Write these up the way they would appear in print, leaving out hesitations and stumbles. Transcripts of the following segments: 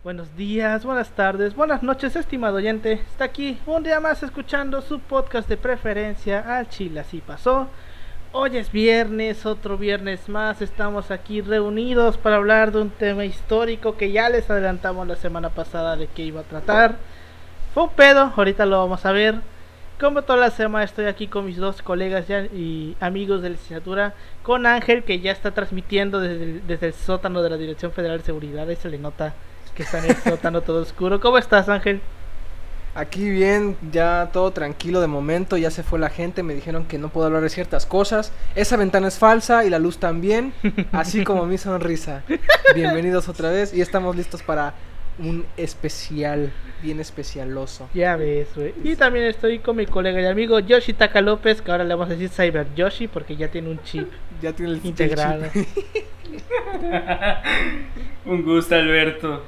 Buenos días, buenas tardes, buenas noches, estimado oyente. Está aquí un día más escuchando su podcast de preferencia, Al Chile Así Pasó. Hoy es viernes, otro viernes más. Estamos aquí reunidos para hablar de un tema histórico que ya les adelantamos la semana pasada de que iba a tratar. Fue un pedo, ahorita lo vamos a ver. Como toda la semana estoy aquí con mis dos colegas y amigos de licenciatura, con Ángel, que ya está transmitiendo desde el sótano de la Dirección Federal de Seguridad. Ahí se le nota que está en el sótano todo oscuro. ¿Cómo estás, Ángel? Aquí bien, ya todo tranquilo de momento, ya se fue la gente, me dijeron que no puedo hablar de ciertas cosas. Esa ventana es falsa y la luz también, así como mi sonrisa. Bienvenidos otra vez y estamos listos para un especial, bien especialoso. Ya ves, güey. Y también estoy con mi colega y amigo Yoshitaka López, que ahora le vamos a decir Cyber Yoshi porque ya tiene un chip Ya tiene el integrado. chip. Un gusto, Alberto.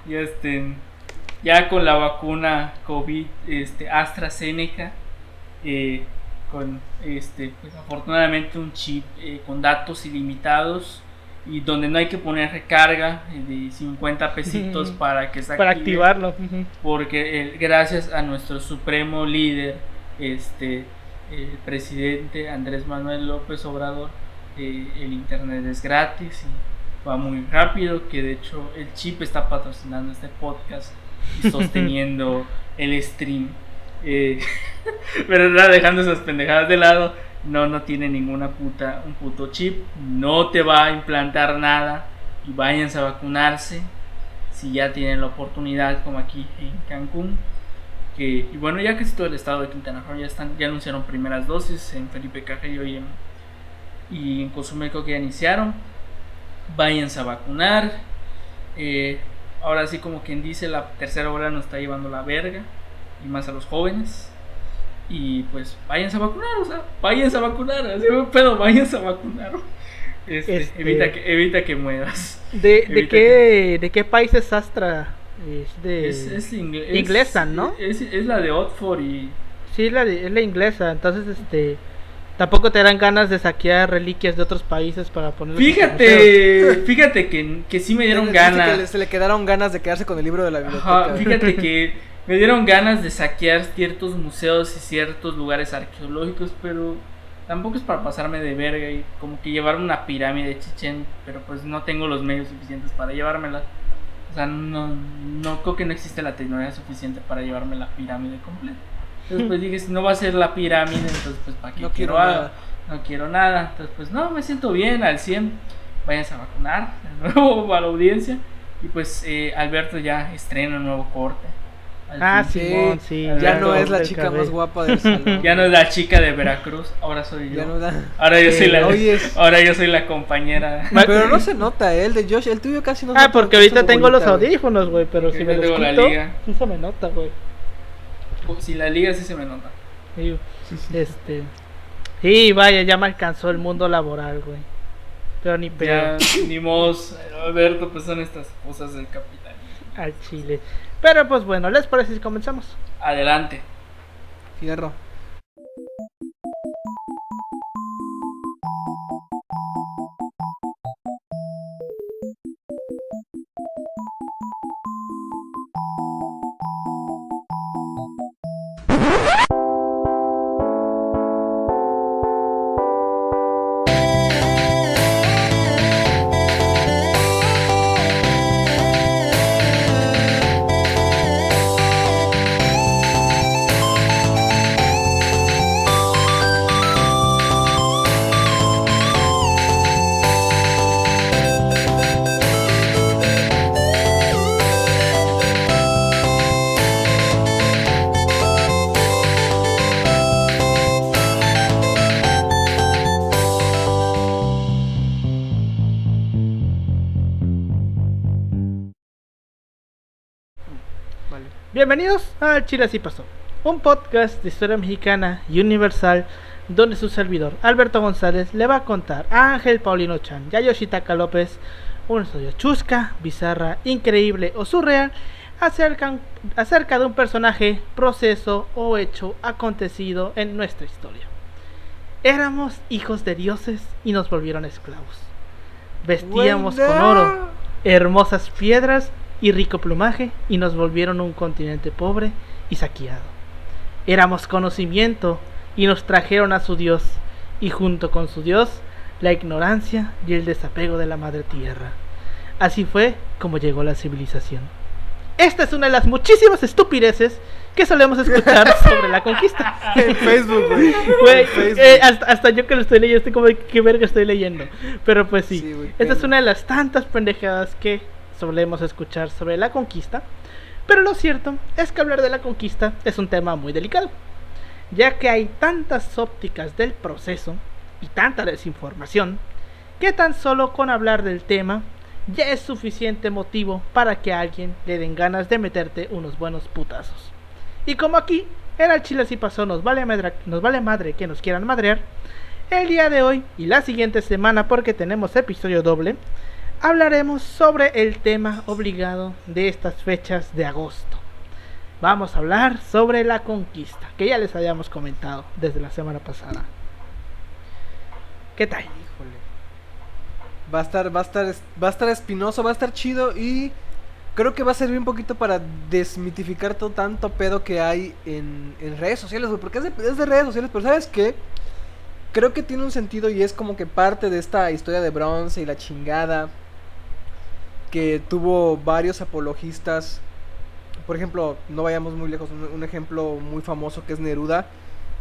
Ya con la vacuna COVID, AstraZeneca, con pues afortunadamente un chip con datos ilimitados y donde no hay que poner recarga de 50 pesitos para que se active, para activarlo. porque gracias a nuestro supremo líder, el presidente Andrés Manuel López Obrador, el internet es gratis y va muy rápido, que de hecho el chip está patrocinando este podcast y sosteniendo el stream, pero nada, dejando esas pendejadas de lado, no tiene un puto chip, no te va a implantar nada y váyanse a vacunarse si ya tienen la oportunidad, como aquí en Cancún, y bueno, ya casi todo el estado de Quintana Roo ya anunciaron primeras dosis en Felipe Carrillo y en Cozumel que ya iniciaron. Váyanse a vacunar. Ahora sí, como quien dice, la tercera ola nos está llevando la verga, y más a los jóvenes. Y pues váyanse a vacunar, váyanse a vacunar, así un pedo, váyanse a vacunar. Evita que mueras. ¿De qué país es Astra? Es inglesa, ¿no? Es la de Oxford y... Sí, es la inglesa, entonces tampoco te dan ganas de saquear reliquias de otros países para ponerlas. Fíjate que sí me dieron ganas. Se le quedaron ganas de quedarse con el libro de la biblioteca. Ajá, fíjate que me dieron ganas de saquear ciertos museos y ciertos lugares arqueológicos, pero tampoco es para pasarme de verga y como que llevarme una pirámide de Chichén, pero pues no tengo los medios suficientes para llevármela. O sea, no creo que no existe la tecnología suficiente para llevarme la pirámide completa. Entonces pues dije, si no va a ser la pirámide, entonces pues para qué no quiero nada. No quiero nada. Entonces pues no, me siento bien al 100. Váyanse a vacunar de nuevo para la audiencia. Y pues Alberto ya estrena un nuevo corte. Simón, sí. Ya no es la chica más guapa del salón. Ya no es la chica de Veracruz, ahora soy yo. Ya no da. Ahora yo soy la compañera. Pero no se nota el de Josh, el tuyo casi no se nota. Porque ahorita tengo los audífonos, güey, pero si me los tengo quito, la liga. sí se me nota, güey. Si la liga sí se me nota. Sí, vaya, ya me alcanzó el mundo laboral, güey. Pero ni peor. Ni mos, Alberto, pues son estas cosas del capitalismo. Al chile. Pero pues bueno, ¿les parece si comenzamos? Adelante. Fierro. Vale. Bienvenidos a Chile Así Pasó, un podcast de historia mexicana y universal donde su servidor Alberto González le va a contar a Ángel Paulino Chan y a Yoshitaka López una historia chusca, bizarra, increíble o surreal acerca de un personaje, proceso o hecho acontecido en nuestra historia. Éramos hijos de dioses y nos volvieron esclavos. Vestíamos con oro, hermosas piedras y rico plumaje y nos volvieron un continente pobre y saqueado. Éramos conocimiento y nos trajeron a su Dios, y junto con su Dios, la ignorancia y el desapego de la madre tierra. Así fue como llegó la civilización. Esta es una de las muchísimas estupideces que solemos escuchar sobre la conquista. En Facebook, Güey, hasta yo que lo estoy leyendo, estoy como, ¿qué verga estoy leyendo? Pero pues sí, Sí, esta es una de las tantas pendejadas que solemos escuchar sobre la conquista. Pero lo cierto es que hablar de la conquista es un tema muy delicado, ya que hay tantas ópticas del proceso y tanta desinformación que tan solo con hablar del tema ya es suficiente motivo para que a alguien le den ganas de meterte unos buenos putazos. Y como aquí en el Chile Así Pasó nos vale madre que nos quieran madrear, el día de hoy y la siguiente semana, porque tenemos episodio doble, hablaremos sobre el tema obligado de estas fechas de agosto. Vamos a hablar sobre la conquista, que ya les habíamos comentado desde la semana pasada. ¿Qué tal? Híjole. Va a estar espinoso, va a estar chido y creo que va a servir un poquito para desmitificar todo tanto pedo que hay en redes sociales, güey, porque es de redes sociales, pero ¿sabes qué? Creo que tiene un sentido y es como que parte de esta historia de bronce y la chingada que tuvo varios apologistas. Por ejemplo, no vayamos muy lejos, un ejemplo muy famoso que es Neruda,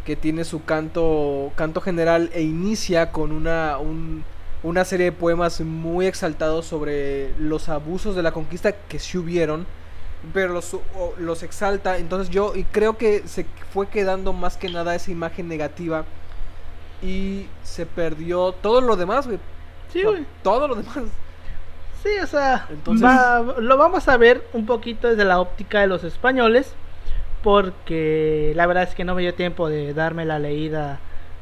que tiene su canto general e inicia con una serie de poemas muy exaltados sobre los abusos de la conquista que sí hubieron, pero los exalta. Entonces yo creo que se fue quedando más que nada esa imagen negativa y se perdió todo lo demás, güey. Sí, güey. Todo lo demás. Sí, o sea, Entonces... lo vamos a ver un poquito desde la óptica de los españoles, porque la verdad es que no me dio tiempo de darme la leída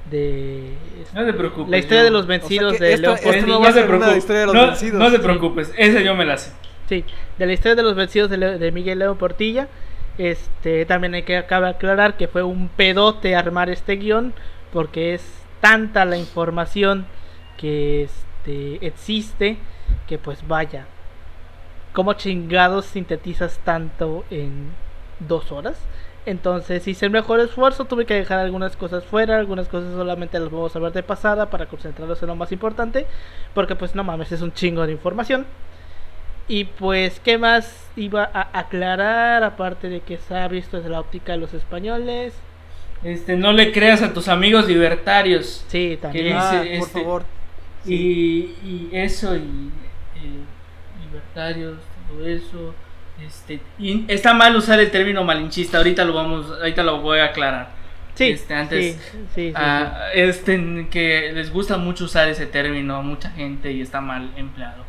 de No te preocupes. la historia de los vencidos, o sea que de esto Leopoldo. no va a ser una historia de los vencidos. No te preocupes, esa yo me la sé. Sí, de la historia de los vencidos de Miguel León Portilla. También hay que aclarar que fue un pedote armar este guión, porque es tanta la información que existe, que pues vaya, ¿cómo chingados sintetizas tanto en 2 horas? Entonces hice el mejor esfuerzo, tuve que dejar algunas cosas fuera, algunas cosas solamente las vamos a ver de pasada para concentrarnos en lo más importante, porque pues no mames, es un chingo de información. Y pues, ¿qué más iba a aclarar? Aparte de que se ha visto desde la óptica de los españoles. No le creas a tus amigos libertarios. Sí, también. dice, por favor. Sí. Y eso, libertarios, todo eso. Y está mal usar el término malinchista. Ahorita lo voy a aclarar. Sí, antes, sí. que les gusta mucho usar ese término a mucha gente y está mal empleado.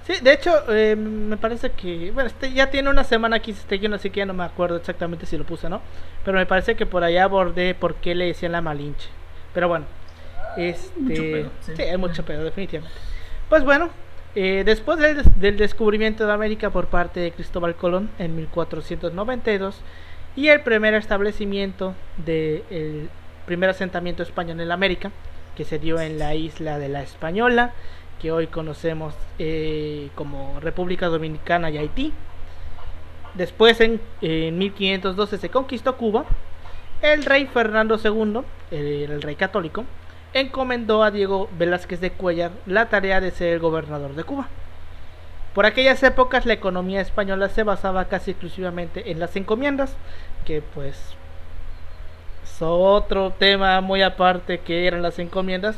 Sí, de hecho, me parece que, bueno, ya tiene una semana aquí este guión, así que ya no me acuerdo exactamente si lo puse, ¿no? Pero me parece que por allá abordé por qué le decían la Malinche. Pero bueno, mucho pedo, sí, hay mucho pedo, definitivamente. Pues bueno, después del descubrimiento de América por parte de Cristóbal Colón en 1492 y el primer establecimiento del primer asentamiento español en la América, que se dio en la isla de La Española, que hoy conocemos como República Dominicana y Haití. Después en 1512 se conquistó Cuba. El rey Fernando II, el rey católico, encomendó a Diego Velázquez de Cuéllar la tarea de ser el gobernador de Cuba. Por aquellas épocas la economía española se basaba casi exclusivamente en las encomiendas, que pues es otro tema muy aparte que eran las encomiendas.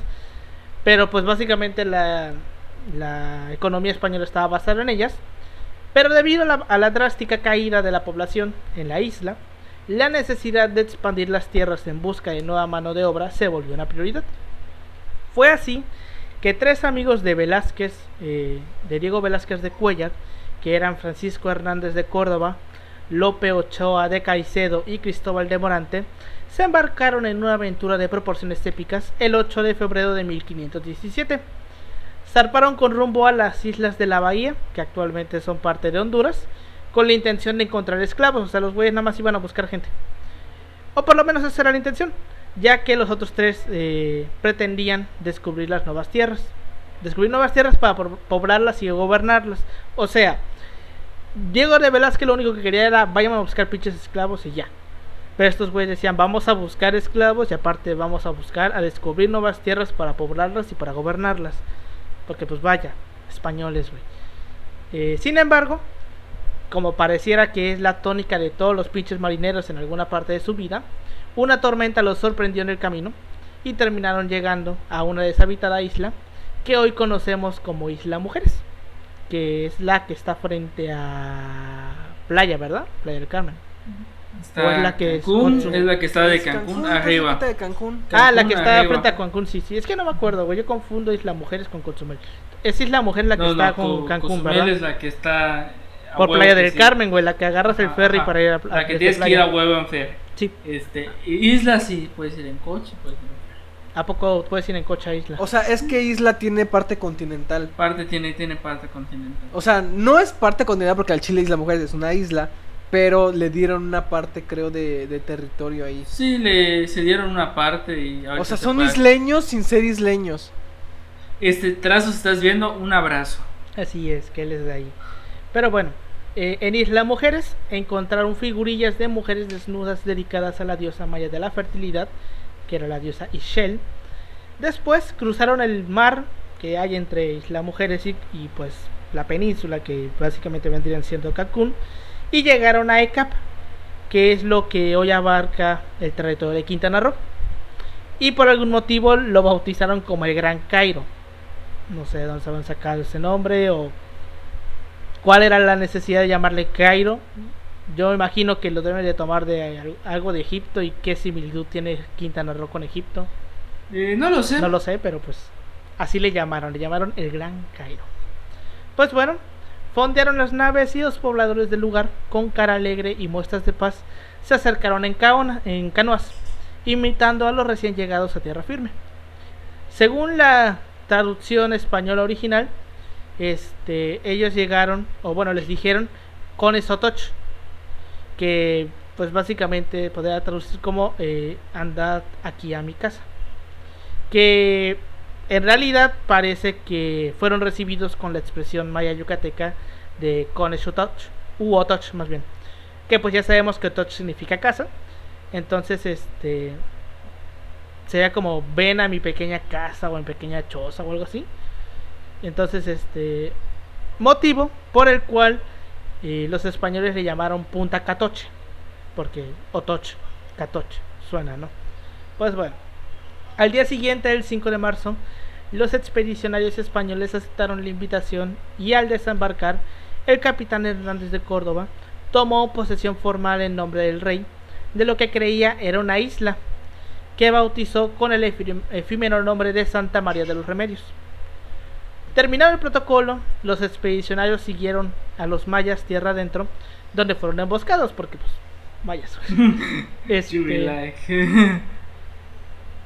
Pero pues básicamente la economía española estaba basada en ellas. Pero debido a la drástica caída de la población en la isla, la necesidad de expandir las tierras en busca de nueva mano de obra se volvió una prioridad. Fue así que 3 amigos de Velázquez, de Diego Velázquez de Cuéllar, que eran Francisco Hernández de Córdoba, Lope Ochoa de Caicedo y Cristóbal de Morante, se embarcaron en una aventura de proporciones épicas el 8 de febrero de 1517. Zarparon con rumbo a las islas de la Bahía, que actualmente son parte de Honduras, con la intención de encontrar esclavos. O sea, los güeyes nada más iban a buscar gente, o por lo menos esa era la intención, ya que los otros 3 pretendían descubrir nuevas tierras para poblarlas y gobernarlas. O sea, Diego de Velázquez lo único que quería era vayan a buscar pinches esclavos y ya. Pero estos güeyes decían vamos a buscar esclavos y aparte vamos a buscar a descubrir nuevas tierras para poblarlas y para gobernarlas. Porque pues vaya, españoles, güey. Sin embargo, como pareciera que es la tónica de todos los pinches marineros en alguna parte de su vida, una tormenta los sorprendió en el camino y terminaron llegando a una deshabitada isla que hoy conocemos como Isla Mujeres, que es la que está frente a Playa, ¿verdad? Playa del Carmen. Está O es la que Cancún, es es la que está de Es Cancún, está arriba. cerquita de Cancún. Ah, la Cancún que está arriba. frente a Cancún, sí, sí. Es que no me acuerdo, güey. Yo confundo Isla Mujeres con Cozumel. Es Isla Mujeres la que está con Cancún, Cozumel ¿verdad? es la que está a Por huevo Playa que del sí. Carmen, güey, la que agarras el ferry Ajá, para ir a la que desde tienes que Playa. ir a huevo en ferry. Sí. Isla sí, puedes ir en coche, puedes ir en ferry. ¿A poco puedes ir en coche a Isla? O sea, es que isla tiene parte continental. Parte tiene parte continental. O sea, no es parte continental porque al Chile Isla Mujeres es una isla, pero le dieron una parte, creo, de territorio ahí. Sí, se dieron una parte y ahorita O sea, se son puede- isleños sin ser isleños. Trazo estás viendo, un abrazo. Así es, que él es de ahí. Pero bueno, en Isla Mujeres encontraron figurillas de mujeres desnudas dedicadas a la diosa maya de la fertilidad, que era la diosa Ixchel. Después cruzaron el mar que hay entre Isla Mujeres y pues la península, que básicamente vendrían siendo Cancún, y llegaron a Ecap, que es lo que hoy abarca el territorio de Quintana Roo. Y por algún motivo lo bautizaron como el Gran Cairo. No sé de dónde se habían sacado ese nombre o cuál era la necesidad de llamarle Cairo. Yo imagino que lo deben de tomar de algo de Egipto. Y qué similitud tiene Quintana Roo con Egipto. No lo sé. No lo sé, pero pues así le llamaron el Gran Cairo. Pues bueno, fondearon las naves y los pobladores del lugar, con cara alegre y muestras de paz, se acercaron en canoas, imitando a los recién llegados a tierra firme. Según la traducción española original, ellos llegaron, o bueno, les dijeron con Esotoch, que pues básicamente podría traducir como andad aquí a mi casa, que en realidad parece que fueron recibidos con la expresión maya yucateca de Conechotoch, u Otoch más bien, que pues ya sabemos que Otoch significa casa. Entonces sería como ven a mi pequeña casa o en pequeña choza o algo así. Entonces motivo por el cual los españoles le llamaron Punta Catoche, porque Otoch, Catoche, suena, ¿no? Pues bueno, al día siguiente, el 5 de marzo, los expedicionarios españoles aceptaron la invitación y al desembarcar, el capitán Hernández de Córdoba tomó posesión formal en nombre del rey de lo que creía era una isla, que bautizó con el efímero nombre de Santa María de los Remedios. Terminado el protocolo, los expedicionarios siguieron a los mayas tierra adentro, donde fueron emboscados, porque pues mayas.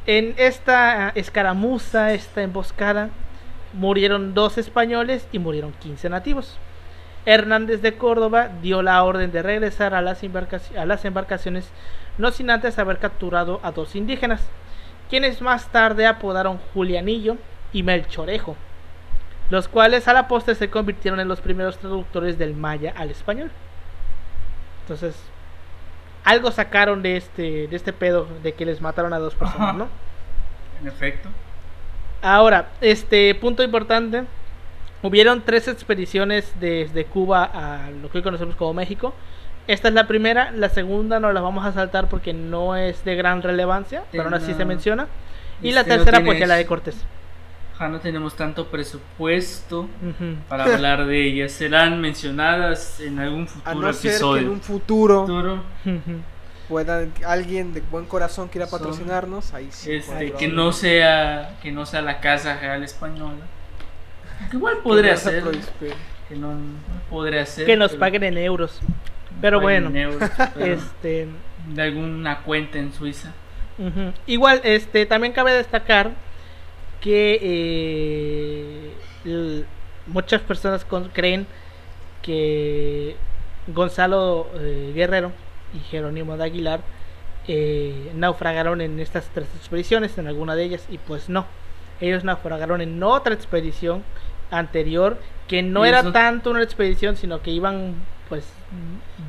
En esta escaramuza, esta emboscada, murieron 2 españoles y murieron 15 nativos. Hernández de Córdoba dio la orden de regresar a las embarcaciones, no sin antes haber capturado a 2 indígenas, quienes más tarde apodaron Julianillo y Melchorejo, los cuales a la postre se convirtieron en los primeros traductores del maya al español. Entonces, algo sacaron de este pedo de que les mataron a 2 personas, Ajá. ¿no? En efecto. Ahora, punto importante. Hubieron 3 expediciones desde Cuba a lo que hoy conocemos como México. Esta es la primera, la segunda no la vamos a saltar porque no es de gran relevancia, pero aún así se menciona. Y la no tercera pues tienes- ya la de Cortés. No tenemos tanto presupuesto Ujú. para hablar de ellas. Serán mencionadas en algún A futuro no ser que episodio. en un futuro Futuro, Ujú. pueda alguien de buen corazón quiera Son- patrocinarnos, ahí sí. que no sea la Casa Real Española. Que igual podría ser. Que no podría ser. Que nos pero- paguen en euros. Pero paguen bueno, en euros, pero este de alguna cuenta en Suiza. ujú. Igual, también cabe destacar que muchas personas creen que Gonzalo Guerrero y Jerónimo de Aguilar naufragaron en estas 3 expediciones, en alguna de ellas, y pues no. Ellos naufragaron en otra expedición anterior, que no Y era eso- tanto una expedición, sino que iban pues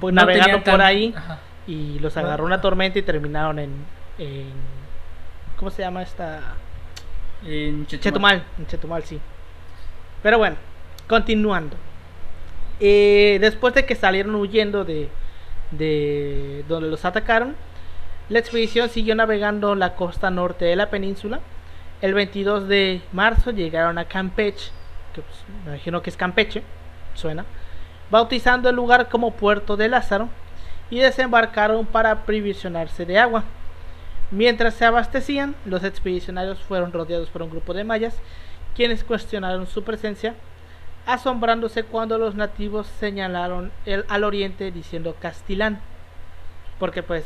No navegando tenían por tan- ahí Ajá. y los agarró una tormenta y terminaron en ¿cómo se llama esta? En Chetumal. En Chetumal, sí. Pero bueno, continuando. Después de que salieron huyendo de donde los atacaron, la expedición siguió navegando la costa norte de la península. El 22 de marzo llegaron a Campeche, que pues, me imagino que es Campeche, suena, bautizando el lugar como Puerto de Lázaro, y desembarcaron para aprovisionarse de agua. Mientras se abastecían, los expedicionarios fueron rodeados por un grupo de mayas, quienes cuestionaron su presencia, asombrándose cuando los nativos señalaron al oriente diciendo Castilán, porque pues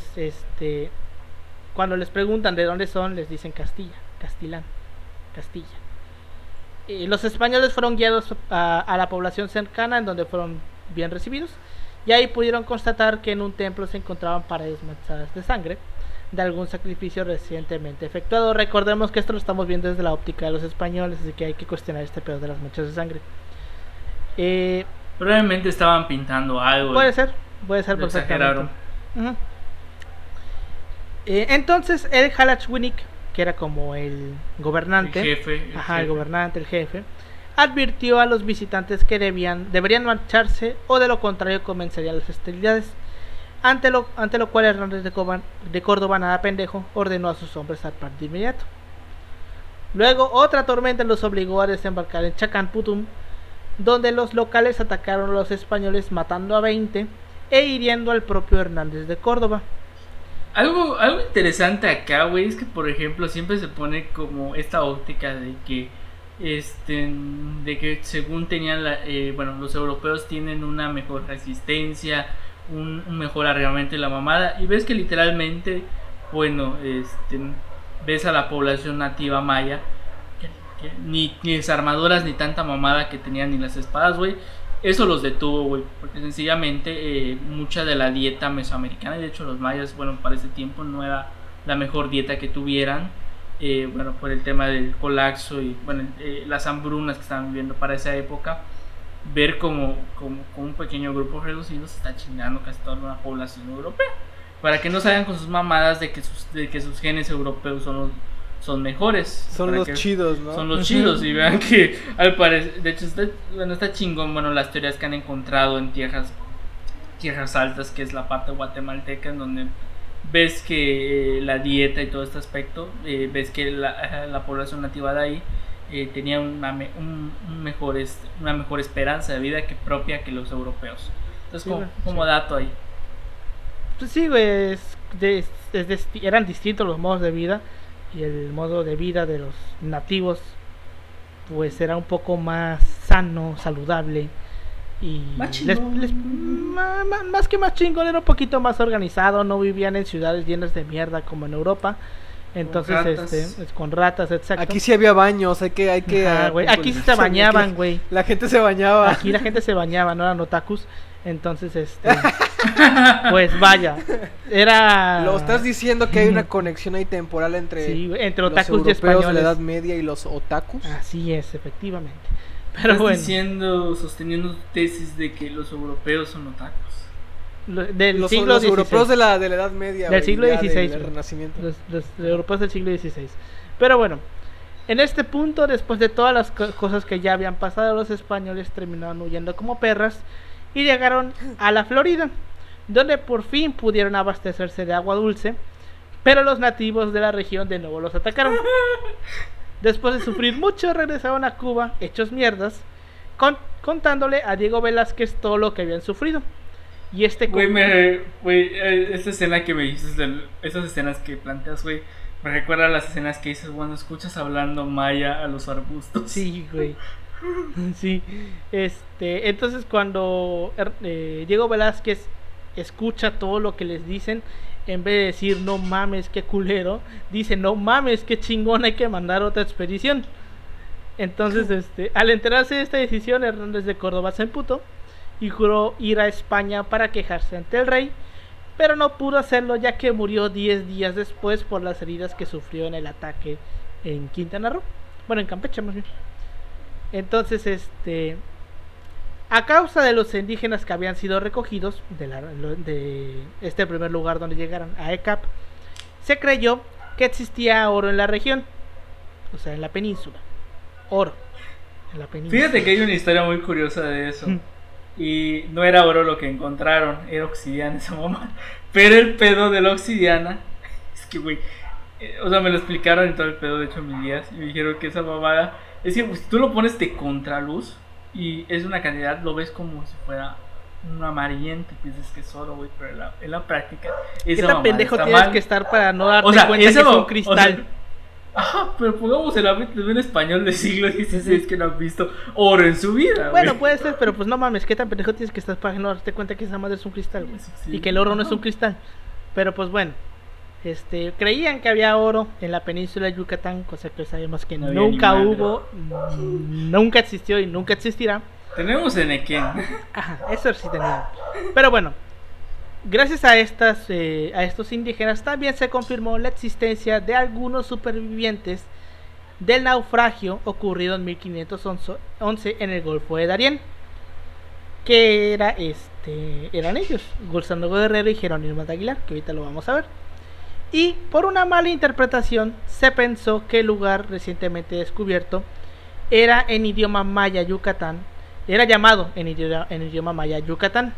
cuando les preguntan de dónde son, les dicen Castilla, Castilán, Castilla. Los españoles fueron guiados a la población cercana, en donde fueron bien recibidos, y ahí pudieron constatar que en un templo se encontraban paredes manchadas de sangre de algún sacrificio recientemente efectuado. Recordemos que esto lo estamos viendo desde la óptica de los españoles, así que hay que cuestionar este pedo de las manchas de sangre. Probablemente estaban pintando algo. Puede ser Lo perfectamente. exageraron. Ujú. Entonces el Halachwinik, que era como el gobernante, El jefe. el gobernante, el jefe, advirtió a los visitantes que deberían marcharse, o de lo contrario comenzarían las hostilidades. Ante lo cual Hernández de Córdoba, nada pendejo, ordenó a sus hombres zarpar de inmediato. Luego otra tormenta los obligó a desembarcar en Chacanputum, donde los locales atacaron a los españoles matando a 20 e hiriendo al propio Hernández de Córdoba. Algo interesante acá, güey, es que por ejemplo siempre se pone como esta óptica de que según tenían los europeos tienen una mejor resistencia, un mejor armamento y la mamada, y ves que literalmente, ves a la población nativa maya que ni las armaduras ni tanta mamada que tenían ni las espadas, güey. Eso los detuvo, güey, porque sencillamente mucha de la dieta mesoamericana, y de hecho los mayas, para ese tiempo no era la mejor dieta que tuvieran, por el tema del colapso y las hambrunas que estaban viviendo para esa época. Ver como un pequeño grupo reducido se está chingando casi toda una población europea, para que no salgan con sus mamadas de que sus genes europeos son mejores, son los chidos, ¿no? Son los chidos, y vean que al parecer, de hecho está chingón, las teorías que han encontrado en tierras altas, que es la parte guatemalteca, en donde ves que la dieta y todo este aspecto, ves que la población nativa de ahí tenía una mejor esperanza de vida propia que los europeos. Entonces, Sí, como dato ahí. Pues sí, güey, eran distintos los modos de vida, y el modo de vida de los nativos pues era un poco más sano, saludable, y Más chingón. más que más chingón, era un poquito más organizado. No vivían en ciudades llenas de mierda como en Europa. Entonces, con ratas, exacto. Aquí sí había baños, hay que güey, aquí sí se bañaban, güey. La gente se bañaba. Aquí la gente se bañaba, no eran otakus. Entonces, pues vaya, era... Lo estás diciendo que hay una conexión ahí temporal entre entre los otakus y europeos españoles de la Edad Media y los otakus. Así es, efectivamente. Pero Estás bueno, sosteniendo tesis de que los europeos son otakus. Del siglo los XVI. europeos de la Edad Media. Del siglo XVI, del güey. Renacimiento. Los europeos del siglo XVI. Pero bueno, en este punto, después de todas las cosas que ya habían pasado, los españoles terminaron huyendo como perras y llegaron a la Florida, donde por fin pudieron abastecerse de agua dulce, pero los nativos de la región de nuevo los atacaron. Después de sufrir mucho, regresaron a Cuba hechos mierdas, contándole a Diego Velázquez todo lo que habían sufrido. Y esta escena que me dices, esas escenas que planteas, güey, me recuerda a las escenas que dices cuando escuchas hablando maya a los arbustos. Sí, güey. Sí. Entonces cuando Diego Velázquez escucha todo lo que les dicen, en vez de decir no mames qué culero, dice no mames qué chingón, hay que mandar otra expedición. Entonces al enterarse de esta decisión, Hernández de Córdoba se emputó y juró ir a España para quejarse ante el rey, pero no pudo hacerlo, ya que murió 10 días después por las heridas que sufrió en el ataque en Quintana Roo, en Campeche más bien. Entonces A causa de los indígenas que habían sido recogidos de este primer lugar donde llegaron, a ECAP, se creyó que existía oro en la región, o sea, en la península. Oro en la península. Fíjate que hay una historia muy curiosa de eso. Y no era oro lo que encontraron, era obsidiana esa mamá. Pero el pedo de la obsidiana, es que, güey, o sea, me lo explicaron y todo el pedo, de hecho, en mis días. Y me dijeron que esa mamada, es que pues, tú lo pones de contraluz y es una cantidad, lo ves como si fuera un amarillento, piensas que es oro, güey, pero en la práctica ¿Qué esa tan pendejo tienes que estar para no darte cuenta que es un cristal? O sea, ajá, pero pongamos el ámbito de un español del siglo XVI que no han visto oro en su vida. Bueno, güey. puede ser, pero pues no mames, ¿qué tan pendejo tienes que estar para no darte cuenta que esa madre es un cristal, güey? Sí, Y que el oro no es un cristal. Pero pues bueno, creían que había oro en la península de Yucatán, cosa que sabemos que No había nunca ni hubo, nunca existió y nunca existirá. Tenemos Enequén. Ajá, eso sí tenían. Pero bueno, gracias a estos indígenas también se confirmó la existencia de algunos supervivientes del naufragio ocurrido en 1511 en el Golfo de Darién, que eran ellos, Gonzalo Guerrero y Jerónimo de Aguilar, que ahorita lo vamos a ver. Y por una mala interpretación se pensó que el lugar recientemente descubierto era en idioma maya Yucatán, era llamado en idioma maya Yucatán,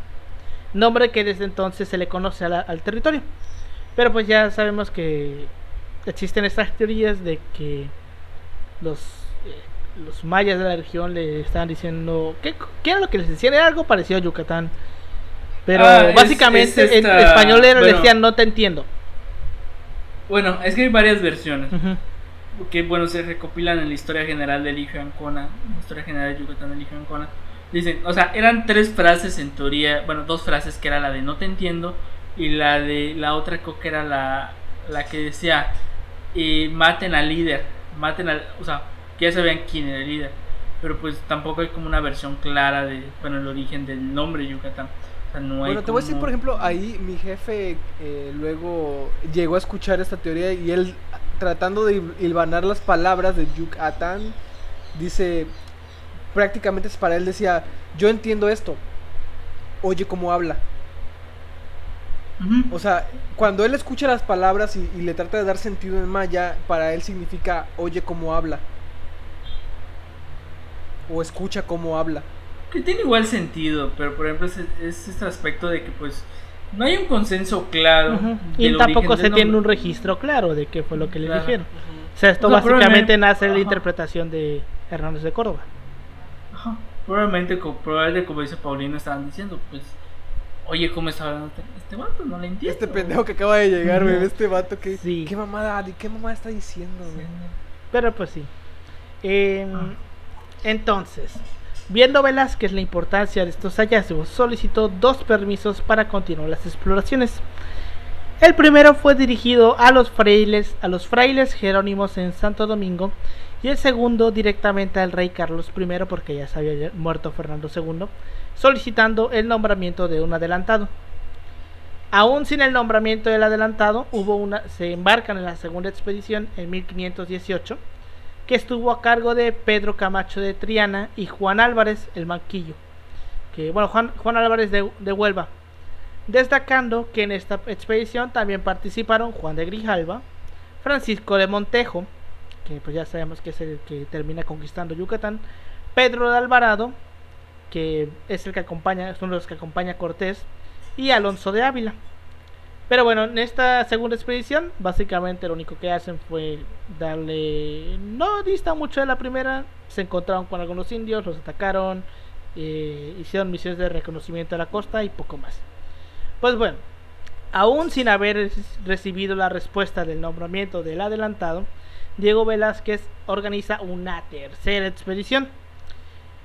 nombre que desde entonces se le conoce al territorio. Pero pues ya sabemos que existen estas teorías de que los mayas de la región le estaban diciendo ¿qué era lo que les decían? Era algo parecido a Yucatán, pero básicamente en español les decían no te entiendo. Bueno, es que hay varias versiones. Uh-huh. Que bueno, se recopilan en la historia general del Lijo Ancona, la historia general de Yucatán del Lijo Ancona. Dicen, o sea, eran 3 frases en teoría, bueno, 2 frases, que era la de no te entiendo y la otra creo que era la que decía maten al líder, o sea, que ya sabían quién era el líder, pero pues tampoco hay como una versión clara de, bueno, el origen del nombre Yucatán. O sea, no hay Bueno, te voy a decir, por ejemplo, ahí mi jefe luego llegó a escuchar esta teoría y él, tratando de hilvanar las palabras de Yucatán, dice, prácticamente para él decía, yo entiendo esto, oye cómo habla. Uh-huh. O sea, cuando él escucha las palabras y le trata de dar sentido en maya, para él significa oye cómo habla. O escucha cómo habla. Que tiene igual sentido, pero por ejemplo es este aspecto de que pues no hay un consenso claro. Uh-huh. Y tampoco se tiene un registro claro de qué fue lo que le dijeron. Uh-huh. O sea, esto básicamente nace de la interpretación de Hernández de Córdoba. Ajá. Probablemente como dice Paulino, estaban diciendo, pues, oye, ¿cómo está hablando este vato? No le entiendo. Este pendejo que acaba de llegar, güey, este vato que... Sí. ¿Qué mamada está diciendo, güey? Pero pues sí. Entonces, viendo Velázquez la importancia de estos hallazgos, solicitó 2 permisos para continuar las exploraciones. El primero fue dirigido a los frailes jerónimos en Santo Domingo, y el segundo directamente al rey Carlos I, porque ya se había muerto Fernando II, solicitando el nombramiento de un adelantado. Aún sin el nombramiento del adelantado, se embarcan en la segunda expedición en 1518, que estuvo a cargo de Pedro Camacho de Triana y Juan Álvarez el Manquillo, que bueno, Juan Álvarez de Huelva, destacando que en esta expedición también participaron Juan de Grijalva, Francisco de Montejo, que pues ya sabemos que es el que termina conquistando Yucatán, Pedro de Alvarado, que es uno de los que acompaña a Cortés, y Alonso de Ávila. Pero bueno, en esta segunda expedición, básicamente lo único que hacen fue no dista mucho de la primera, se encontraron con algunos indios, los atacaron, hicieron misiones de reconocimiento de la costa y poco más. Pues bueno, aún sin haber recibido la respuesta del nombramiento del adelantado, Diego Velázquez organiza una tercera expedición.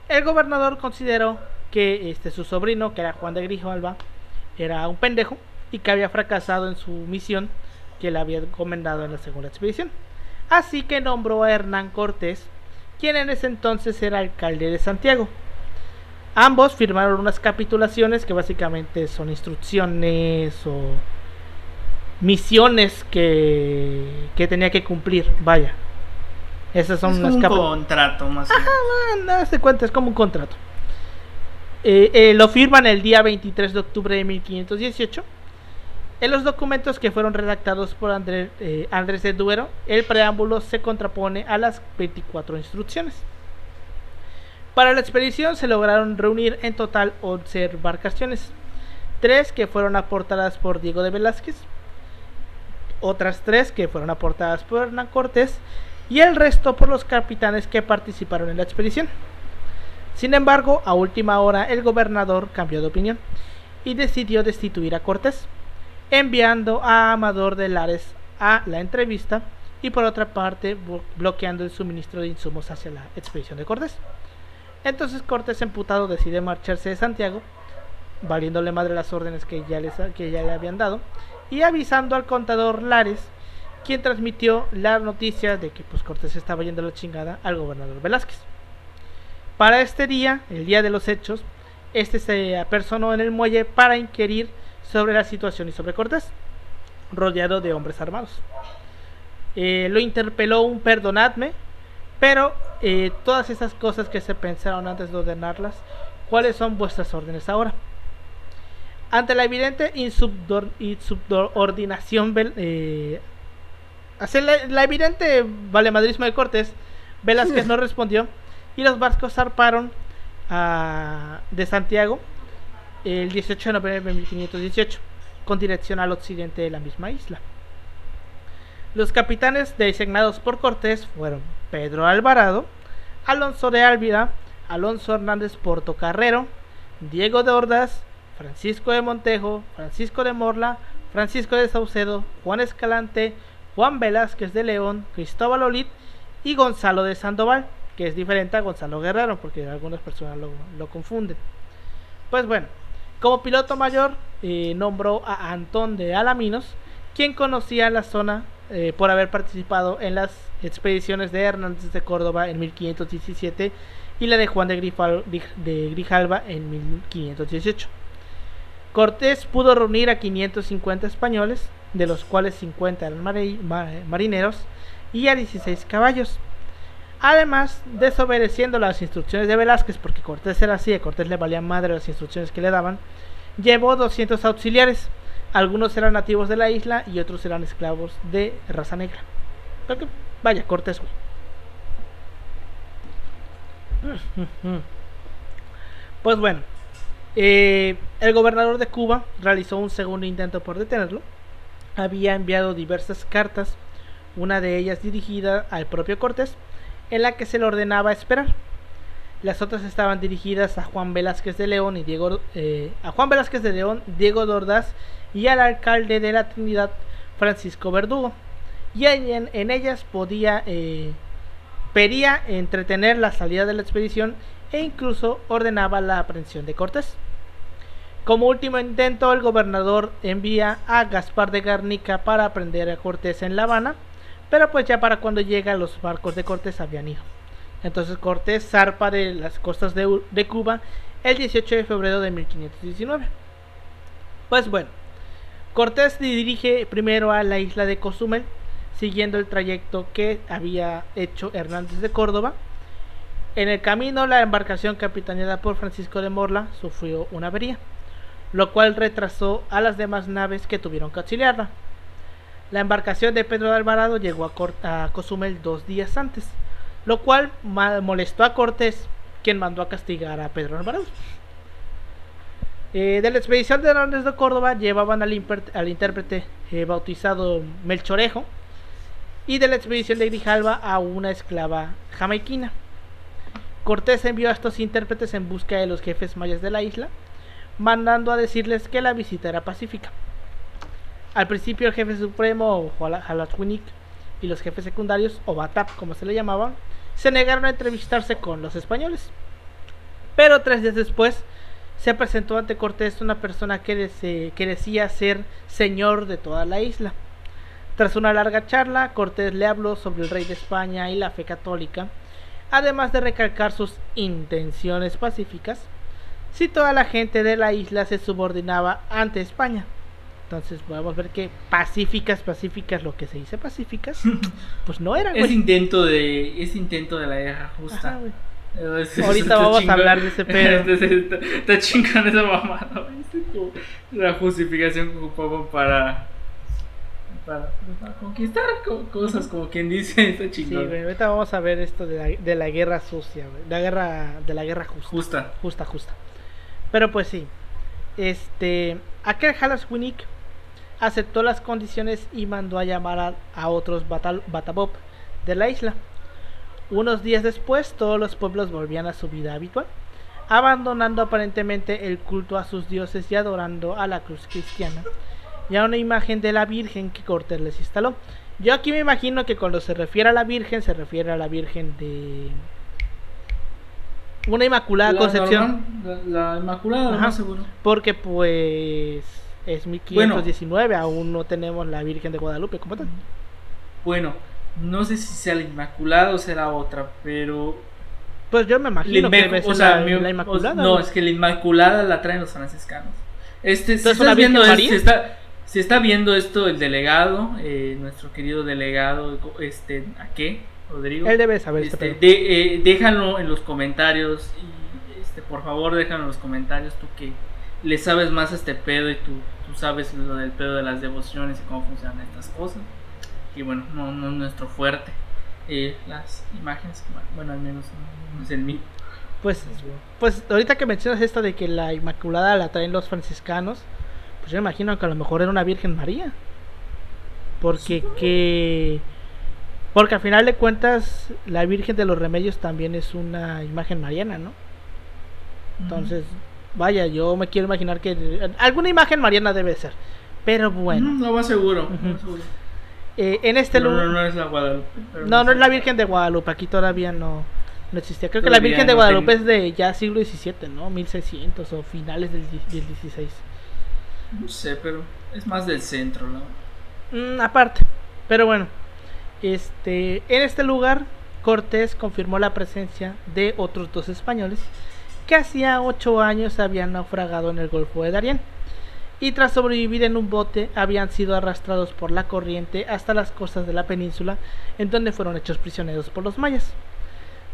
El gobernador consideró que su sobrino, que era Juan de Grijalva, era un pendejo y que había fracasado en su misión que le había encomendado en la segunda expedición. Así que nombró a Hernán Cortés, quien en ese entonces era alcalde de Santiago. Ambos firmaron unas capitulaciones que básicamente son instrucciones o misiones que tenía que cumplir. Vaya, esas son es como un contrato más o menos. Ajá, no se cuenta, es como un contrato. Lo firman el día 23 de octubre de 1518. En los documentos que fueron redactados por Andrés de Duero, el preámbulo se contrapone a las 24 instrucciones. Para la expedición se lograron reunir en total 11 embarcaciones, 3 que fueron aportadas por Diego de Velázquez, otras 3 que fueron aportadas por Hernán Cortés y el resto por los capitanes que participaron en la expedición. Sin embargo, a última hora el gobernador cambió de opinión y decidió destituir a Cortés, enviando a Amador de Lares a la entrevista y por otra parte bloqueando el suministro de insumos hacia la expedición de Cortés. Entonces Cortés, emputado, decide marcharse de Santiago, valiéndole madre las órdenes que ya le habían dado, y avisando al contador Lares, quien transmitió la noticia de que pues Cortés estaba yendo a la chingada al gobernador Velázquez. Para este día, el día de los hechos, este se apersonó en el muelle para inquirir sobre la situación y sobre Cortés, rodeado de hombres armados. Lo interpeló un perdonadme, pero todas esas cosas que se pensaron antes de ordenarlas, ¿cuáles son vuestras órdenes ahora? Ante la evidente insubordinación, la evidente valemadrismo de Cortés, Velázquez no respondió y los barcos zarparon de Santiago el 18 de noviembre de 1518 con dirección al occidente de la misma isla. Los capitanes designados por Cortés fueron Pedro Alvarado, Alonso de Ávila, Alonso Hernández Portocarrero, Diego de Ordaz, Francisco de Montejo, Francisco de Morla, Francisco de Saucedo, Juan Escalante, Juan Velázquez de León, Cristóbal Olid y Gonzalo de Sandoval, que es diferente a Gonzalo Guerrero porque algunas personas lo confunden. Pues bueno, como piloto mayor nombró a Antón de Alaminos, quien conocía la zona por haber participado en las expediciones de Hernández de Córdoba en 1517 y la de Juan de Grijalva en 1518. Cortés pudo reunir a 550 españoles, de los cuales 50 eran marineros, y a 16 caballos. Además, desobedeciendo las instrucciones de Velázquez, porque Cortés era así, a Cortés le valían madre las instrucciones que le daban, llevó 200 auxiliares. Algunos eran nativos de la isla y otros eran esclavos de raza negra. Porque, vaya, Cortés, güey. Pues bueno, el gobernador de Cuba realizó un segundo intento por detenerlo. Había enviado diversas cartas, una de ellas dirigida al propio Cortés, en la que se le ordenaba esperar. Las otras estaban dirigidas a Juan Velázquez de León y Diego de Ordaz y al alcalde de la Trinidad, Francisco Verdugo, y en ellas pedía entretener la salida de la expedición e incluso ordenaba la aprehensión de Cortés. Como último intento, el gobernador envía a Gaspar de Garnica para prender a Cortés en La Habana, pero pues ya para cuando llega los barcos de Cortés habían ido. Entonces Cortés zarpa de las costas de Cuba el 18 de febrero de 1519. Pues bueno, Cortés dirige primero a la isla de Cozumel, siguiendo el trayecto que había hecho Hernández de Córdoba. En el camino, la embarcación capitaneada por Francisco de Morla sufrió una avería, lo cual retrasó a las demás naves que tuvieron que auxiliarla. La embarcación de Pedro de Alvarado llegó a Cozumel 2 días antes, lo cual molestó a Cortés, quien mandó a castigar a Pedro de Alvarado. De la expedición de Hernández de Córdoba llevaban al intérprete bautizado Melchorejo, y de la expedición de Grijalva a una esclava jamaiquina. Cortés envió a estos intérpretes en busca de los jefes mayas de la isla, mandando a decirles que la visita era pacífica. Al principio el jefe supremo, Xalachuinic, y los jefes secundarios, o Batap como se le llamaban, se negaron a entrevistarse con los españoles. Pero 3 días después se presentó ante Cortés una persona que decía ser señor de toda la isla. Tras una larga charla, Cortés le habló sobre el rey de España y la fe católica, además de recalcar sus intenciones pacíficas, si toda la gente de la isla se subordinaba ante España. Entonces podemos ver que pacíficas, lo que se dice pacíficas, pues no eran, güey. Es intento de la guerra justa. Ajá, Ahorita vamos a hablar de ese pedo. Está chingando esa mamada, güey. Es como la justificación que ocupaban para conquistar cosas, como quien dice, está Sí, chingón. güey, ahorita vamos a ver esto de la guerra sucia, güey. De la guerra justa. Justa. Pero pues sí. Aquel Halaswinik aceptó las condiciones y mandó a llamar a otros Batabop de la isla. Unos días después, todos los pueblos volvían a su vida habitual, abandonando aparentemente el culto a sus dioses y adorando a la cruz cristiana y a una imagen de la Virgen que Cortés les instaló. Yo aquí me imagino que cuando se refiere a la Virgen, se refiere a la Virgen de una Inmaculada Concepción. La Inmaculada, lo más seguro. Porque pues es 1519, aún no tenemos la Virgen de Guadalupe como tal. Bueno, no sé si sea la Inmaculada o será otra, pero pues yo me imagino que debe ser la Inmaculada. No, es que la Inmaculada la traen los franciscanos. Si está viendo esto el delegado, nuestro querido delegado, ¿a qué? Rodrigo. Él debe saber déjalo en los comentarios y por favor déjalo en los comentarios, tú que le sabes más a este pedo y tú sabes lo del pedo de las devociones y cómo funcionan estas cosas. Y bueno, no es nuestro fuerte. Las imágenes, bueno, al menos no es el mío. Pues ahorita que mencionas esto de que la Inmaculada la traen los franciscanos, pues yo me imagino que a lo mejor era una Virgen María. Porque al final de cuentas la Virgen de los Remedios también es una imagen mariana, ¿no? Entonces, vaya, yo me quiero imaginar que alguna imagen mariana debe ser. Pero bueno. No va seguro. En este lugar. No es la Guadalupe. No es la Virgen de Guadalupe. Aquí todavía no existía. Creo que la Virgen de Guadalupe es de ya siglo XVII, ¿no? 1600 o finales del XVI. No sé, pero es más del centro, ¿no? Aparte. Pero bueno. En este lugar, Cortés confirmó la presencia de otros 2 españoles que hacía 8 años habían naufragado en el Golfo de Darién. Y tras sobrevivir en un bote habían sido arrastrados por la corriente hasta las costas de la península, en donde fueron hechos prisioneros por los mayas.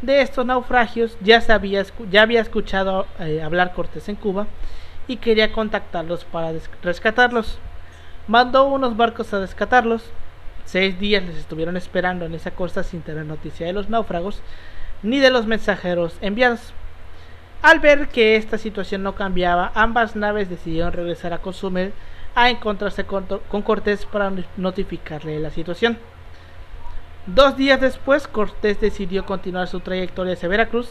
De estos naufragios ya había escuchado hablar Cortés en Cuba y quería contactarlos para rescatarlos. Mandó unos barcos a rescatarlos. 6 días les estuvieron esperando en esa costa sin tener noticia de los náufragos ni de los mensajeros enviados. Al ver que esta situación no cambiaba, ambas naves decidieron regresar a Cozumel a encontrarse con Cortés para notificarle la situación. 2 días después, Cortés decidió continuar su trayectoria hacia Veracruz.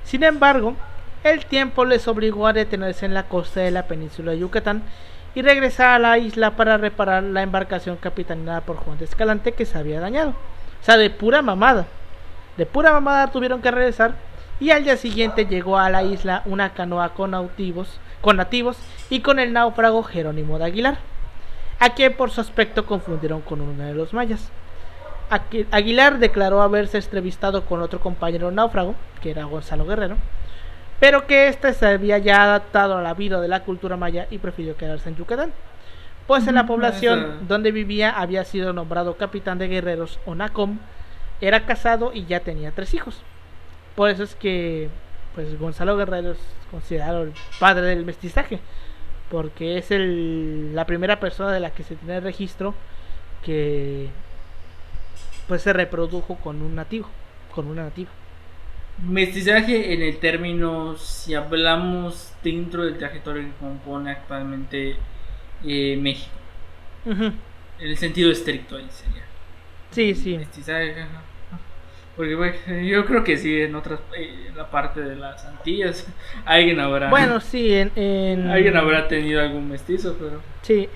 Sin embargo, el tiempo les obligó a detenerse en la costa de la península de Yucatán y regresar a la isla para reparar la embarcación capitaneada por Juan de Escalante que se había dañado. O sea, de pura mamada tuvieron que regresar. Y al día siguiente llegó a la isla una canoa con nativos y con el náufrago Jerónimo de Aguilar, a quien por su aspecto confundieron con uno de los mayas. Aguilar declaró haberse entrevistado con otro compañero náufrago, que era Gonzalo Guerrero, pero que éste se había ya adaptado a la vida de la cultura maya y prefirió quedarse en Yucatán, pues en la población donde vivía había sido nombrado capitán de guerreros o Nacom, era casado y ya tenía 3 hijos. Por eso es que pues Gonzalo Guerrero es considerado el padre del mestizaje, porque es la primera persona de la que se tiene registro que pues se reprodujo con un nativo, con una nativa. Mestizaje en el término, si hablamos dentro del territorio que compone actualmente México, en el sentido estricto ahí sería. Sí. Mestizaje, porque bueno, yo creo que sí, en otras, la parte de las Antillas, alguien habrá. Bueno, sí, alguien habrá tenido algún mestizo, pero. Sí,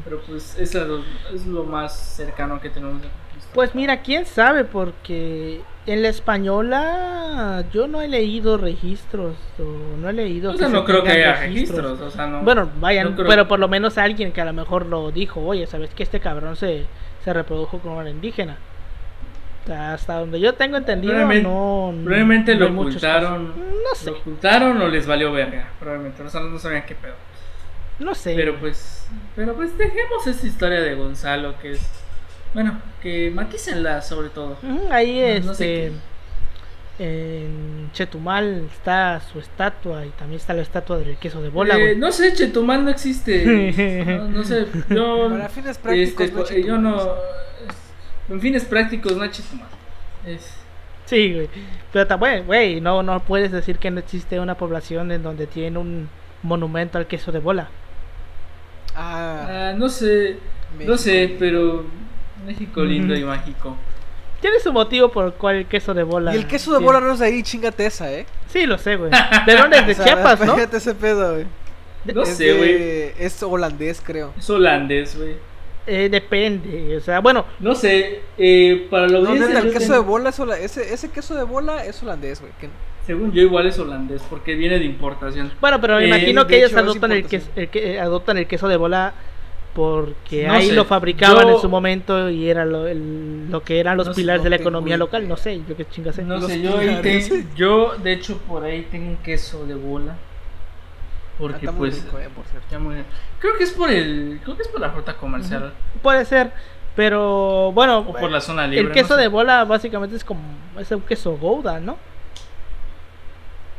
pero pues eso es lo más cercano que tenemos de conquista. Pues mira, quién sabe, porque en la española yo no he leído registros, o no he leído. O sea, no creo que haya registros, o sea, no. Bueno, vayan, no pero por lo menos alguien que a lo mejor lo dijo, oye, ¿sabes que este cabrón se reprodujo con una indígena? Hasta donde yo tengo entendido, probablemente lo ocultaron. No sé. Lo ocultaron o les valió verga. Probablemente, o sea, no sabían qué pedo. No sé. Pero pues dejemos esta historia de Gonzalo, que es. Bueno, que matícenla sobre todo. Ahí no sé En Chetumal está su estatua y también está la estatua del queso de bola, güey. No sé, Chetumal no existe. No sé, yo. Para fines prácticos, no yo Chetumal. no. En fines prácticos, no Chetumal. Sí, güey. Pero también, güey, no puedes decir que no existe una población en donde tiene un monumento al queso de bola. No sé. México. No sé, pero. México lindo y mágico. Tiene su motivo por el cual el queso de bola. Y el queso de bola no es de ahí, chingate esa, Sí, lo sé, güey. ¿De dónde es? De O sea, Chiapas, ¿no? Fíjate ese pedo, güey. No sé, güey. Es holandés, creo. Es holandés, güey. Depende, o sea, bueno. No sé, para lo No, que neta, el queso de bola es ese queso de bola es holandés, güey. Según yo igual es holandés porque viene de importación. Bueno, pero me imagino de que ellos hecho, es adoptan importación. adoptan el queso de bola porque No ahí sé, lo fabricaban yo- en su momento y era lo que eran los No sé, pilares de la tengo economía local. idea. No sé, yo qué chingas sé. No Los sé, yo pilares. de hecho por ahí tengo un queso de bola. Porque Está muy pues rico, por cierto. ya muy- creo que es por la ruta comercial Puede ser, pero bueno, o por la zona libre. el queso no sé. de bola básicamente es un queso Gouda, ¿no?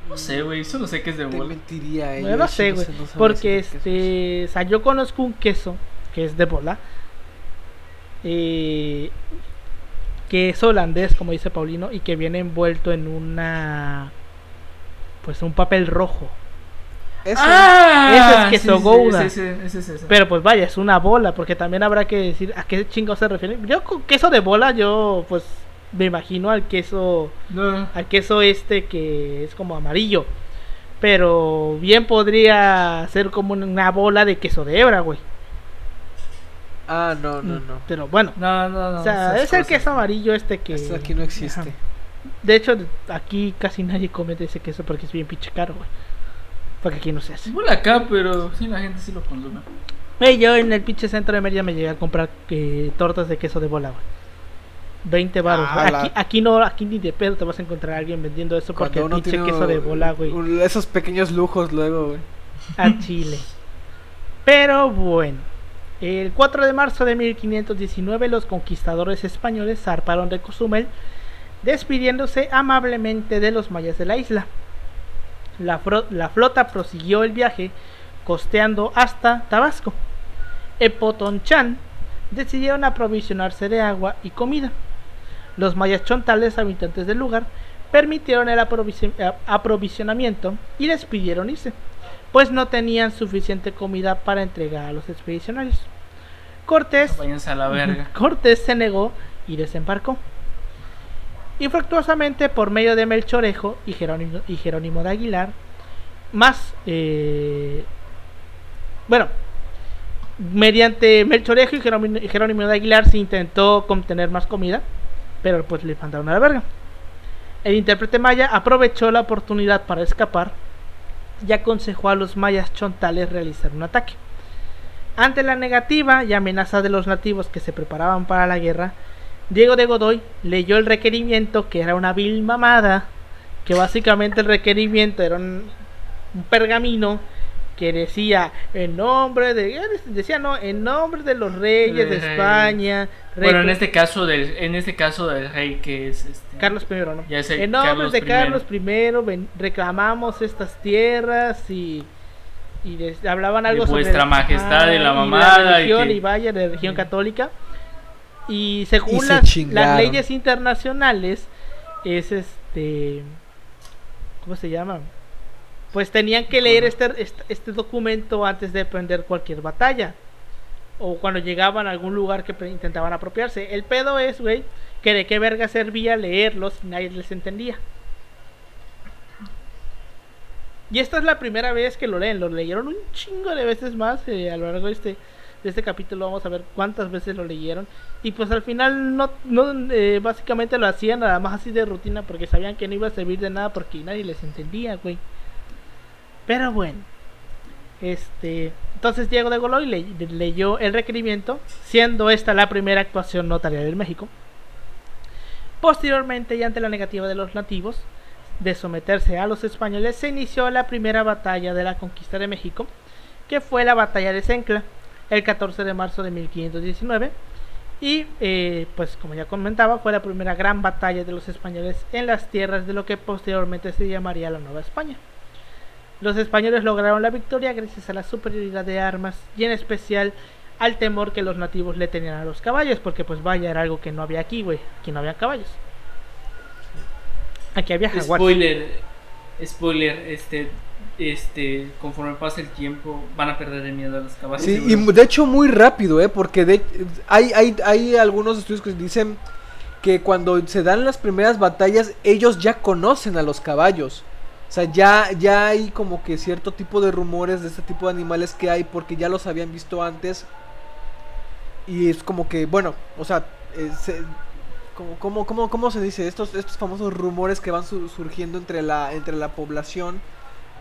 No sé, güey, solo sé que es de Te bola. mentiría, Bueno, no sé, güey, porque o sea, yo conozco un queso que es de bola, que es holandés, como dice Paulino, y que viene envuelto en un papel rojo. Eso. Ese es queso Gouda. Ese. Pero pues vaya, es una bola, porque también habrá que decir a qué chingados se refiere. Yo con queso de bola, yo pues me imagino al queso que es como amarillo. Pero bien podría ser como una bola de queso de hebra, güey. No. Pero bueno, No. o sea, esas es el cosas. queso amarillo que... Esto aquí no existe. Ajá. De hecho, aquí casi nadie come de ese queso porque es bien pinche caro, güey. Porque aquí no se hace. Igual acá, pero sí, la gente sí lo consume. Yo en el pinche centro de Mérida me llegué a comprar tortas de queso de bola, güey. 20 baros. Aquí ni de pedo te vas a encontrar a alguien vendiendo eso porque el pinche queso de bola, güey. Esos pequeños lujos luego, güey. A Chile. Pero bueno, el 4 de marzo de 1519 los conquistadores españoles zarparon de Cozumel, despidiéndose amablemente de los mayas de la isla. La flota prosiguió el viaje costeando hasta Tabasco. En Potonchán decidieron aprovisionarse de agua y comida. Los mayas chontales, habitantes del lugar, permitieron el aprovisionamiento y les pidieron irse, pues no tenían suficiente comida para entregar a los expedicionarios. Váyanse a la verga. Cortés se negó y desembarcó. Infructuosamente, por medio de Melchorejo y Jerónimo de Aguilar, mediante Melchorejo y Jerónimo de Aguilar se intentó contener más comida, pero pues le mandaron a la verga. El intérprete maya aprovechó la oportunidad para escapar y aconsejó a los mayas chontales realizar un ataque. Ante la negativa y amenaza de los nativos que se preparaban para la guerra, Diego de Godoy leyó el requerimiento, que era una vil mamada, que básicamente el requerimiento era un pergamino que decía en nombre de los reyes de España. Bueno, en este caso del rey que es Carlos I, ¿no? Ya sé, En nombre Carlos de I. Carlos I reclamamos estas tierras y hablaban algo de sobre vuestra majestad y la mamada la religión y y vaya de religión católica. Y según Y se las chingaron. leyes internacionales es ¿cómo se llama? Pues tenían que leer este documento antes de emprender cualquier batalla o cuando llegaban a algún lugar que intentaban apropiarse. El pedo es, güey, que de qué verga servía leerlos si nadie les entendía. Y esta es la primera vez que lo leyeron un chingo de veces más a lo largo de este capítulo. Vamos a ver cuántas veces lo leyeron. Y pues al final básicamente lo hacían nada más así de rutina porque sabían que no iba a servir de nada porque nadie les entendía, güey. Pero bueno, entonces Diego de Godoy leyó el requerimiento, siendo esta la primera actuación notarial en México. Posteriormente, y ante la negativa de los nativos de someterse a los españoles, se inició la primera batalla de la conquista de México, que fue la batalla de Cencla, el 14 de marzo de 1519, Y pues como ya comentaba, fue la primera gran batalla de los españoles en las tierras de lo que posteriormente se llamaría la Nueva España. Los españoles lograron la victoria gracias a la superioridad de armas y en especial al temor que los nativos le tenían a los caballos, porque pues vaya, era algo que no había aquí, güey. Aquí no había caballos. Aquí había jaguares. Spoiler, conforme pasa el tiempo van a perder el miedo a los caballos. Sí, y de hecho muy rápido, porque hay algunos estudios que dicen que cuando se dan las primeras batallas ellos ya conocen a los caballos. O sea, ya hay como que cierto tipo de rumores de este tipo de animales que hay porque ya los habían visto antes. Y es como que, bueno, o sea, ¿cómo se dice? Estos famosos rumores que van surgiendo entre la población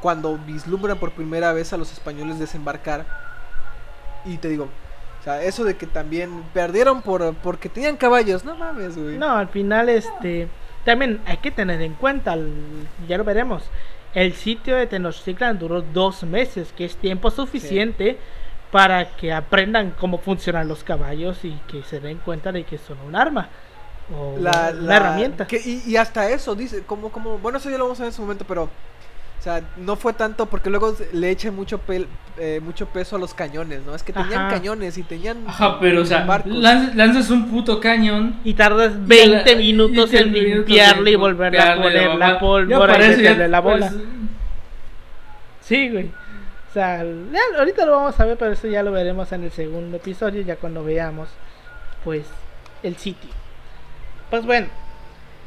cuando vislumbran por primera vez a los españoles desembarcar. Y te digo, o sea, eso de que también perdieron porque tenían caballos, no mames, güey. No, al final también hay que tener en cuenta, ya lo veremos, el sitio de Tenochtitlan duró 2 meses, que es tiempo suficiente, sí, para que aprendan cómo funcionan los caballos y que se den cuenta de que son un arma o una herramienta. Y hasta eso, dice, bueno, eso ya lo vamos a ver en su momento, pero o sea, no fue tanto porque luego le echan mucho peso a los cañones, ¿no? Es que tenían cañones y tenían pero o sea, lanzas un puto cañón y tardas 20 minutos en limpiarle y volverle a poner la pólvora y meterle la bola. Pues, sí, güey. O sea, ahorita lo vamos a ver, pero eso ya lo veremos en el segundo episodio, ya cuando veamos, pues, el sitio. Pues bueno,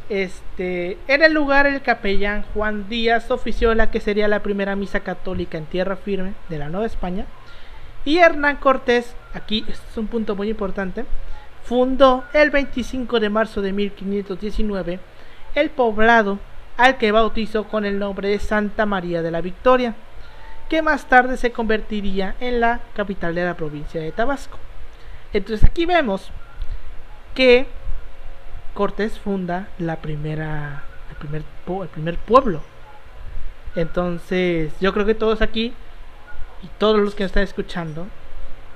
en el lugar el capellán Juan Díaz ofició la que sería la primera misa católica en tierra firme de la Nueva España. Y Hernán Cortés, aquí este es un punto muy importante, fundó el 25 de marzo de 1519 el poblado al que bautizó con el nombre de Santa María de la Victoria, que más tarde se convertiría en la capital de la provincia de Tabasco. Entonces aquí vemos que Cortés funda el primer pueblo. Entonces yo creo que todos aquí y todos los que están escuchando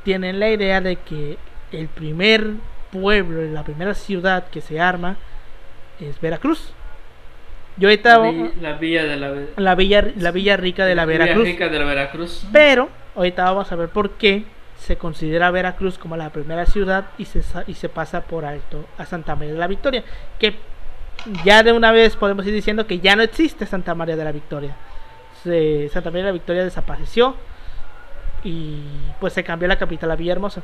tienen la idea de que el primer pueblo, la primera ciudad que se arma es Veracruz. Yo ahorita la Villa Rica de la Veracruz. Pero ahorita vamos a ver por qué se considera Veracruz como la primera ciudad y se pasa por alto a Santa María de la Victoria, que ya de una vez podemos ir diciendo que ya no existe Santa María de la Victoria. Santa María de la Victoria desapareció y pues se cambió la capital a Villahermosa.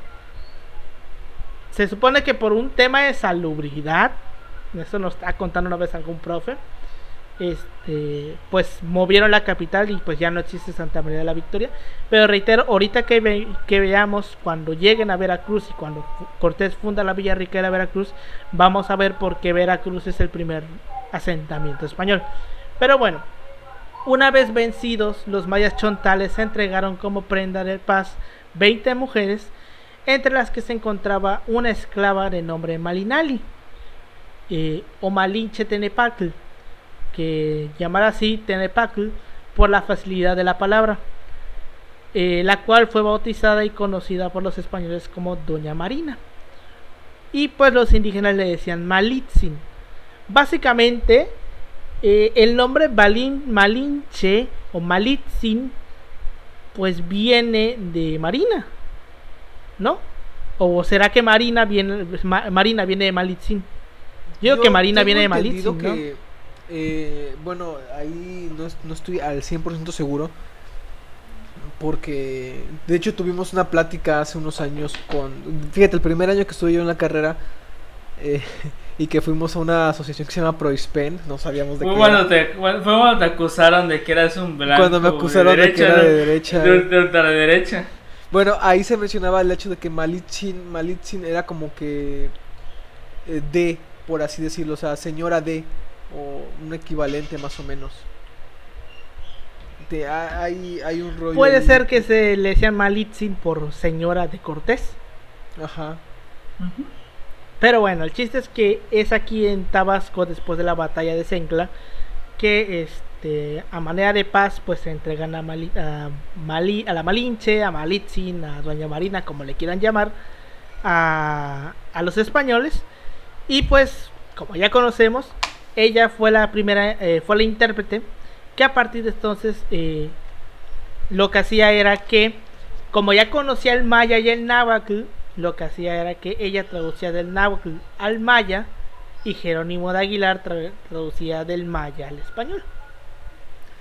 Se supone que por un tema de salubridad, eso nos está contando una vez algún profe, pues movieron la capital y pues ya no existe Santa María de la Victoria. Pero reitero, ahorita que veamos cuando lleguen a Veracruz y cuando Cortés funda la Villa Rica de la Veracruz, vamos a ver por qué Veracruz es el primer asentamiento español. Pero bueno, una vez vencidos, los mayas chontales se entregaron como prenda de paz 20 mujeres, entre las que se encontraba una esclava de nombre Malinali o Malinche Tenepatl, que llamar así Tenepatl por la facilidad de la palabra, la cual fue bautizada y conocida por los españoles como Doña Marina, y pues los indígenas le decían Malitzin. Básicamente el nombre Malinche o Malitzin pues viene de Marina, ¿no? ¿O será que Marina viene de Malitzin? Yo digo que Marina viene de Malitzin, que, ¿no? Bueno, ahí no estoy al 100% seguro, porque de hecho tuvimos una plática hace unos años fíjate, el primer año que estuve yo en la carrera, y que fuimos a una asociación que se llama Proispen, no sabíamos de qué era. Fue cuando te acusaron de que eras un blanco. Cuando me acusaron de que era de derecha. De ultraderecha. Bueno, ahí se mencionaba el hecho de que Malitzin era como que D, por así decirlo, o sea, señora D, o un equivalente más o menos. Hay un rollo. Puede ser que se le decían Malitzin por señora de Cortés. Ajá. Uh-huh. Pero bueno, el chiste es que es aquí en Tabasco, después de la batalla de Cencla, que a manera de paz pues se entregan a la Malinche, a Malitzin, a Doña Marina, como le quieran llamar, a los españoles. Y pues, como ya conocemos, ella fue la primera, fue la intérprete que a partir de entonces lo que hacía era que, como ya conocía el maya y el náhuatl, lo que hacía era que ella traducía del náhuatl al maya y Jerónimo de Aguilar traducía del maya al español.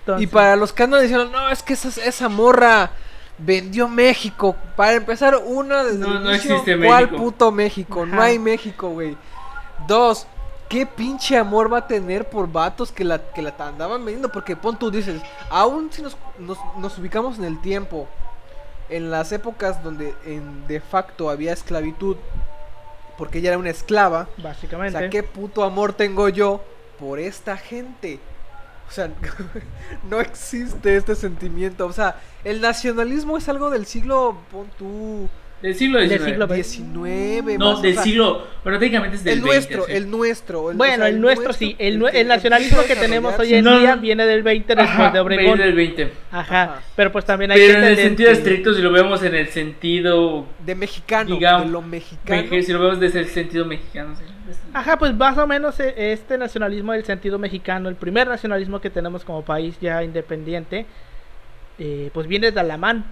Entonces, y para los que andan diciendo, no, es que esa morra vendió México. Para empezar, una desde el No inicio, existe ¿cuál México? puto México? No Ajá. hay México, güey. Dos, ¿qué pinche amor va a tener por vatos que la andaban vendiendo? Porque pon tú dices, aún si nos ubicamos en el tiempo, en las épocas donde de facto había esclavitud, porque ella era una esclava, o básicamente. sea, ¿qué puto amor tengo yo por esta gente? O sea, no existe este sentimiento. O sea, el nacionalismo es algo del siglo, pon tú, Del siglo XIX. Del siglo XIX. No, más, del o sea, siglo. Bueno, técnicamente es del el 20, nuestro, sí. el nuestro. Bueno, o sea, el nuestro sí, el nacionalismo que tenemos hoy desarrollarse. en No, día no. viene del 20 después Ajá, de Obregón. del 20. Ajá. Ajá. Pero pues también hay Pero que en el entender sentido que- estricto, si lo vemos en el sentido. De mexicano, Digamos, de lo mexicano. Si lo vemos desde el sentido mexicano, sí. Ajá, pues más o menos este nacionalismo del sentido mexicano, el primer nacionalismo que tenemos como país ya independiente, pues viene de Alamán,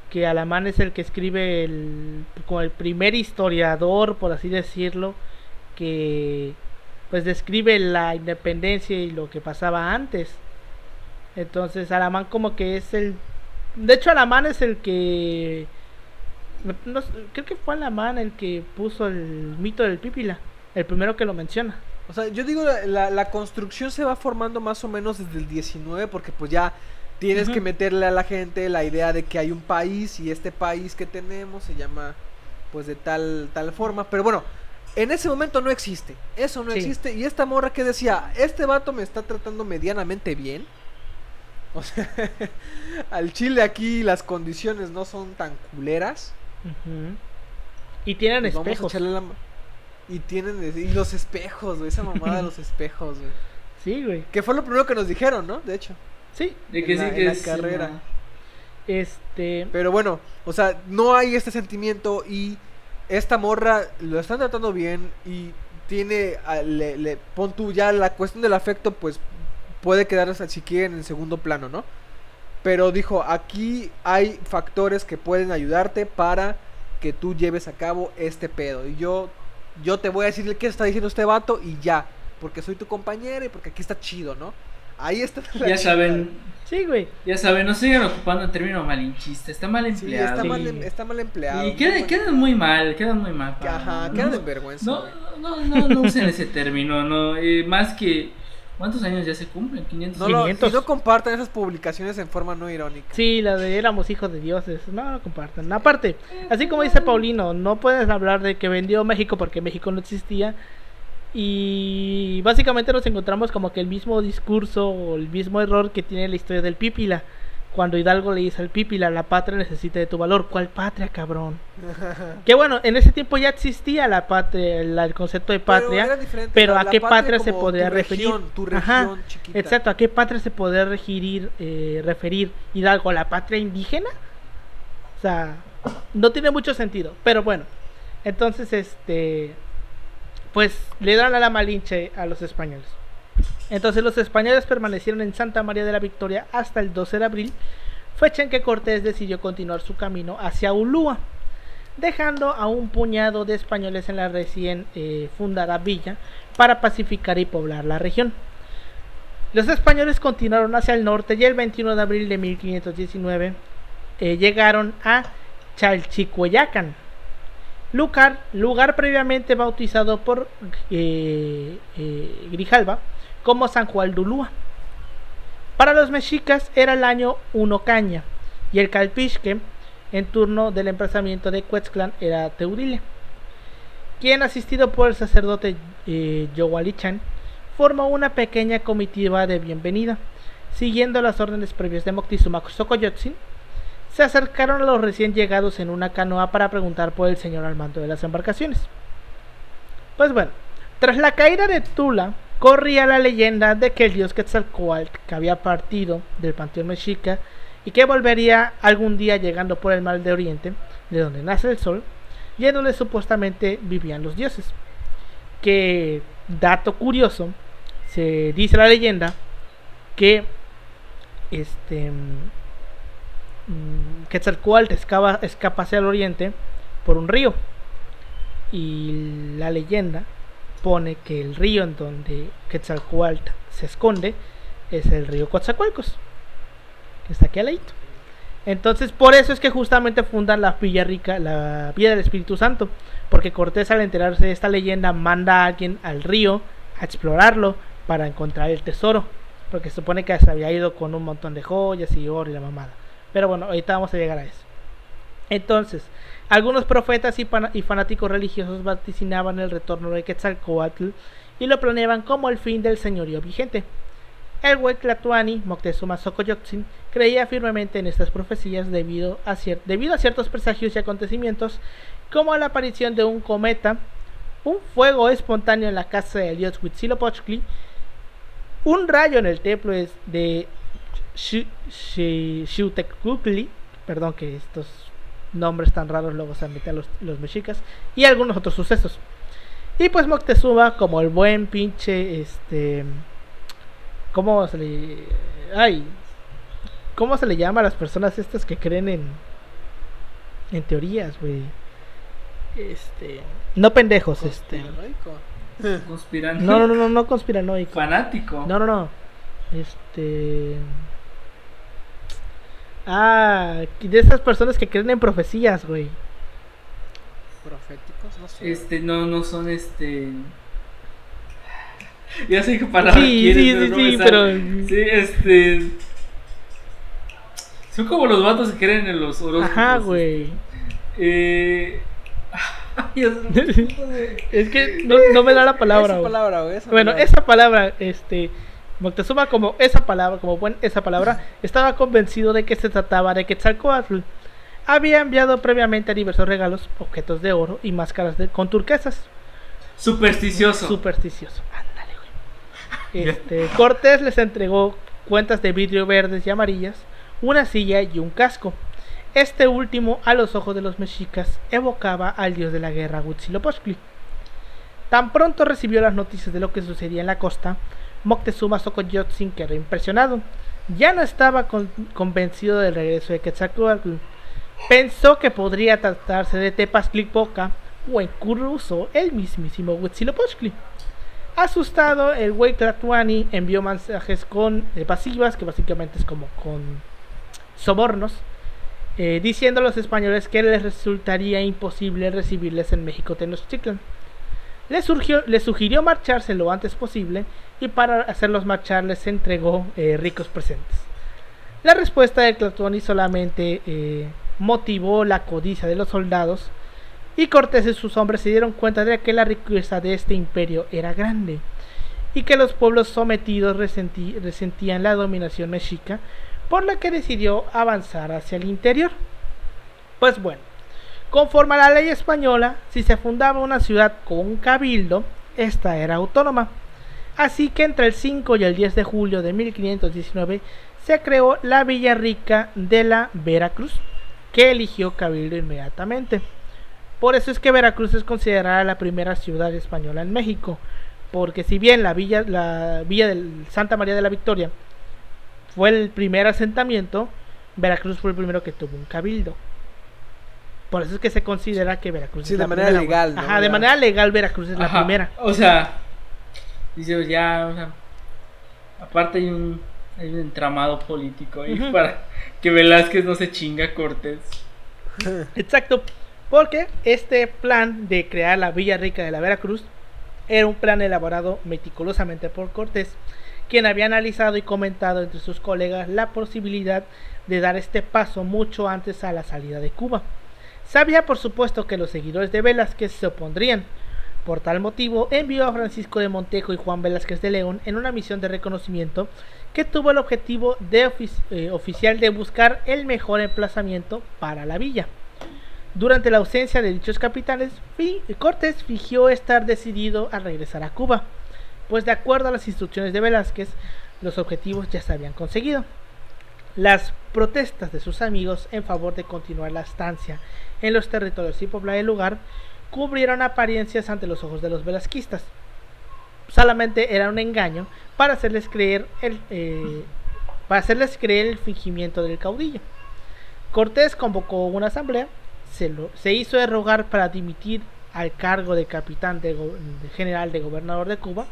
que Alamán es el que escribe como el primer historiador, por así decirlo, que pues describe la independencia y lo que pasaba antes. Entonces Alamán como que es de hecho Alamán es el que... creo que fue Alamán el que puso el mito del Pípila, el primero que lo menciona. O sea, yo digo, la construcción se va formando más o menos desde el 19, porque pues ya tienes Ujú. que meterle a la gente la idea de que hay un país y este país que tenemos se llama pues de tal forma. Pero bueno, en ese momento no existe, eso no Sí. existe. Y esta morra que decía, este vato me está tratando medianamente bien. O sea, al chile aquí las condiciones no son tan culeras. Ujú. Y tienen Pues vamos a espejos. echarle y los espejos, güey, esa mamada de los espejos, güey. Sí, güey. Que fue lo primero que nos dijeron, ¿no? De hecho, Sí. De que en sí la- que en la es carrera. una- Pero bueno, o sea, no hay este sentimiento y esta morra lo están tratando bien y tiene, pon tú ya la cuestión del afecto, pues puede quedar si quieren en segundo plano, ¿no? Pero dijo, aquí hay factores que pueden ayudarte para que tú lleves a cabo este pedo. Y yo te voy a decir qué está diciendo este vato y ya, porque soy tu compañera y porque aquí está chido, ¿no? Ahí está la Ya chingada. saben, Sí, güey. no sigan ocupando el término malinchista, está mal Sí, empleado. Sí. está mal empleado. Y muy quedan muy mal, quedan muy mal. Ajá, no, quedan en vergüenza. No, güey. no usen ese término, no, más que, ¿cuántos años ya se cumplen? 500. No, 500. y no compartan esas publicaciones en forma no irónica. Sí, la de éramos hijos de dioses. No lo compartan. Aparte, así como dice Paulino, no puedes hablar de que vendió México porque México no existía. Y básicamente nos encontramos como que el mismo discurso o el mismo error que tiene la historia del Pípila. Cuando Hidalgo le dice al Pípila, la patria necesita de tu valor. ¿Cuál patria, cabrón? Que bueno, en ese tiempo ya existía la patria, el concepto de patria. era diferente, Pero la- ¿a la qué patria se como podría tu referir? región, tu Ajá, región chiquita. exacto, ¿a qué patria se podría referir Hidalgo? ¿La patria indígena? O sea, no tiene mucho sentido. Pero bueno, entonces pues le dan a la Malinche a los españoles. Entonces los españoles permanecieron en Santa María de la Victoria hasta el 12 de abril, fecha en que Cortés decidió continuar su camino hacia Ulúa, dejando a un puñado de españoles en la recién fundada villa para pacificar y poblar la región. Los españoles continuaron hacia el norte y el 21 de abril de 1519 llegaron a Chalchicueyacan, lugar previamente bautizado por Grijalva como San Juan de Ulúa. Para los mexicas era el año 1 Caña y el Calpixque en turno del emplazamiento de Cuetzclan era Teudile, quien, asistido por el sacerdote Yohualichan, formó una pequeña comitiva de bienvenida. Siguiendo las órdenes previas de Moctezuma Xocoyotzin, se acercaron a los recién llegados en una canoa para preguntar por el señor al mando de las embarcaciones. Pues bueno, tras la caída de Tula, corría la leyenda de que el dios Quetzalcóatl, que había partido del panteón mexica y que volvería algún día llegando por el mar de Oriente, de donde nace el sol, y en donde supuestamente vivían los dioses. Que, dato curioso, se dice la leyenda que Quetzalcóatl escapa hacia el oriente por un río, y la leyenda pone que el río en donde Quetzalcóatl se esconde es el río Coatzacoalcos, que está aquí al ladito. Entonces por eso es que justamente fundan la Villa Rica, la Villa del Espíritu Santo, porque Cortés, al enterarse de esta leyenda, manda a alguien al río a explorarlo para encontrar el tesoro, porque se supone que se había ido con un montón de joyas y oro y la mamada. Pero bueno, ahorita vamos a llegar a eso. Entonces, algunos profetas y fanáticos religiosos vaticinaban el retorno de Quetzalcóatl y lo planeaban como el fin del señorío vigente. El Huey Tlatoani Moctezuma Xocoyotzin creía firmemente en estas profecías debido a ciertos presagios y acontecimientos, como la aparición de un cometa, un fuego espontáneo en la casa del dios Huitzilopochtli, un rayo en el templo de Xiuhtecuhtli, perdón que estos nombres tan raros luego se meten los mexicas, y algunos otros sucesos. Y pues Moctezuma, como el buen pinche ¿cómo se le llama a las personas estas que creen en teorías, güey? No pendejos, Conspirante. No conspiranoico. Fanático. No. De esas personas que creen en profecías, güey. Proféticos, no sé. No son ya sé qué palabra sí, pero sí, son como los vatos que creen en los horóscopos. Ajá, güey. Es que no me da la palabra. Esa palabra, güey. Esa palabra, Moctezuma, como buen esa palabra, estaba convencido de que se trataba de Quetzalcóatl. Había enviado previamente a diversos regalos, objetos de oro y máscaras con turquesas. Supersticioso. Ándale, güey. Cortés les entregó cuentas de vidrio verdes y amarillas, una silla y un casco. Este último, a los ojos de los mexicas, evocaba al dios de la guerra Huitzilopochtli. Tan pronto recibió las noticias de lo que sucedía en la costa, Moctezuma Xocoyotzin quedó impresionado. Ya no estaba convencido del regreso de Quetzalcóatl. Pensó que podría tratarse de Tepaztlipoca o incluso el mismísimo Huitzilopochtli. Asustado, el Huey Tlatoani envió mensajes con pasivas, que básicamente es como con sobornos, diciendo a los españoles que les resultaría imposible recibirles en México Tenochtitlan. Les sugirió marcharse lo antes posible, y para hacerlos marchar les entregó ricos presentes. La respuesta de Tlatoani solamente motivó la codicia de los soldados, y Cortés y sus hombres se dieron cuenta de que la riqueza de este imperio era grande, y que los pueblos sometidos resentían la dominación mexica, por lo que decidió avanzar hacia el interior. Pues bueno, conforme a la ley española, si se fundaba una ciudad con un cabildo, esta era autónoma. Así que entre el 5 y el 10 de julio de 1519 se creó la Villa Rica de la Veracruz, que eligió cabildo inmediatamente. Por eso es que Veracruz es considerada la primera ciudad española en México, porque si bien la villa del Santa María de la Victoria fue el primer asentamiento, Veracruz fue el primero que tuvo un cabildo. Por eso es que se considera que Veracruz es la primera. Sí, de manera legal. Ajá, de manera legal Veracruz es la primera. O sea, dice ya, aparte hay un entramado político ahí para que Velázquez no se chinga a Cortés. Exacto, porque este plan de crear la Villa Rica de la Veracruz era un plan elaborado meticulosamente por Cortés, quien había analizado y comentado entre sus colegas la posibilidad de dar este paso mucho antes a la salida de Cuba. Sabía por supuesto que los seguidores de Velázquez se opondrían. Por tal motivo envió a Francisco de Montejo y Juan Velázquez de León en una misión de reconocimiento que tuvo el objetivo oficial de buscar el mejor emplazamiento para la villa. Durante la ausencia de dichos capitanes, Cortés fingió estar decidido a regresar a Cuba, pues de acuerdo a las instrucciones de Velázquez, los objetivos ya se habían conseguido. las protestas de sus amigos en favor de continuar la estancia en los territorios y poblar el lugar cubrieron apariencias ante los ojos de los velasquistas. Solamente era un engaño para hacerles creer el fingimiento del caudillo. Cortés convocó una asamblea, se hizo de rogar para dimitir al cargo de capitán de general de gobernador de Cuba,